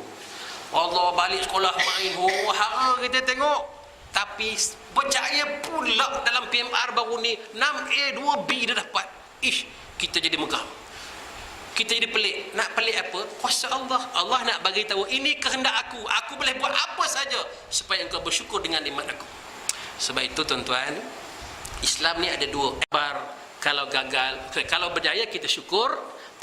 Allah balik sekolah main, hara kita tengok. Tapi berjaya pula dalam PMR baru ni, 6A 2B dia dapat. Kita jadi megah, kita jadi pelik. Nak pelik apa? Kuasa Allah. Allah nak bagi tahu ini kehendak aku. Aku boleh buat apa saja supaya engkau bersyukur dengan nikmat aku. Sebab itu tuan-tuan, Islam ni ada dua. Kalau gagal, kalau berjaya kita syukur,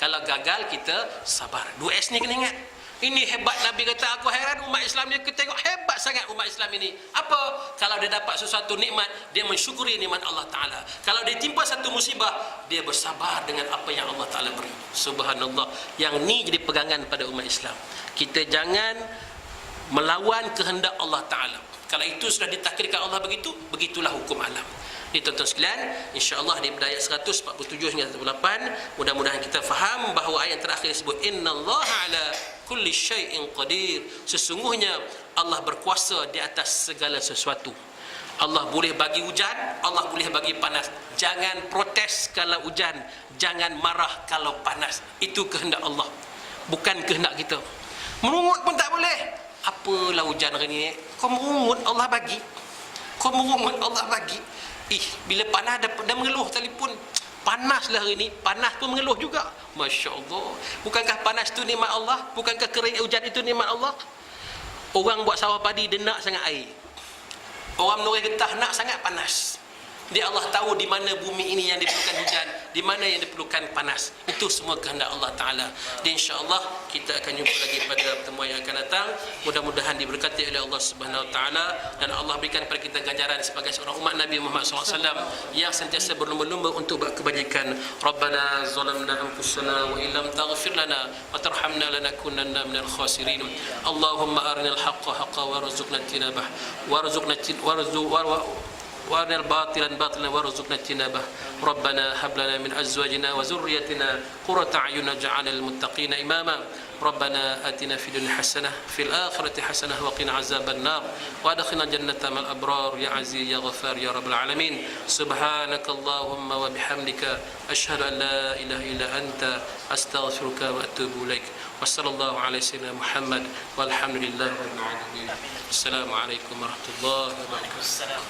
kalau gagal kita sabar. 2S ni kena ingat. Ini hebat. Nabi kata, aku heran umat Islam ni, kita tengok hebat sangat umat Islam ini. Apa? Kalau dia dapat sesuatu nikmat, dia mensyukuri nikmat Allah Ta'ala. Kalau dia timpa satu musibah, dia bersabar dengan apa yang Allah Ta'ala beri. Subhanallah. Yang ni jadi pegangan pada umat Islam. Kita jangan melawan kehendak Allah Ta'ala. Kalau itu sudah ditakdirkan Allah begitu, begitulah hukum alam. Ini tuan-tuan sekalian, insya-Allah di ayat 147 hingga 148, mudah-mudahan kita faham bahawa ayat terakhir disebut innallaha ala kulli syai'in qadir. Sesungguhnya Allah berkuasa di atas segala sesuatu. Allah boleh bagi hujan, Allah boleh bagi panas. Jangan protes kalau hujan, jangan marah kalau panas. Itu kehendak Allah, bukan kehendak kita. Merungut pun tak boleh. Apalah hujan hari ni? Kau merungut, Allah bagi. Kau merungut, Allah bagi. Bila panas dah mengeluh telefon. Panaslah hari ni, panas pun mengeluh juga. Masya Allah. Bukankah panas tu nikmat Allah? Bukankah kering hujan itu nikmat Allah? Orang buat sawah padi, dia nak sangat air. Orang menoreh getah, nak sangat panas. Dia Allah tahu di mana bumi ini yang diperlukan hujan, di mana yang diperlukan panas. Itu semua kehendak Allah Ta'ala. Dan insya-Allah kita akan jumpa lagi pada pertemuan yang akan datang. Mudah-mudahan diberkati oleh Allah Subhanahu Wa Ta'ala, dan Allah berikan kepada kita ganjaran sebagai seorang umat Nabi Muhammad SAW yang sentiasa berlumba-lumba untuk buat kebajikan. Rabbana zalamna anfusana wa illam taghfir lana wa tarhamna lanakunanna minal khasirin. Allahumma arinal haqqa haqqan warzuqna ittinabah وارنا الباطل باطلا وارزقنا اجتنابه. ربنا هب لنا من ازواجنا وذريتنا قرة اعين واجعلنا للمتقين اماما. ربنا آتنا في الدنيا حسنة في الآخرة حسنة وقنا عذاب النار وادخلنا الجنة مع الأبرار يا عزيز يا غفار يا رب العالمين. سبحانك اللهم وبحمدك أشهد أن لا إله إلا أنت أستغفرك وأتوب إليك. وصلى الله على سيدنا محمد والحمد لله رب العالمين. السلام عليكم ورحمة الله وبركاته.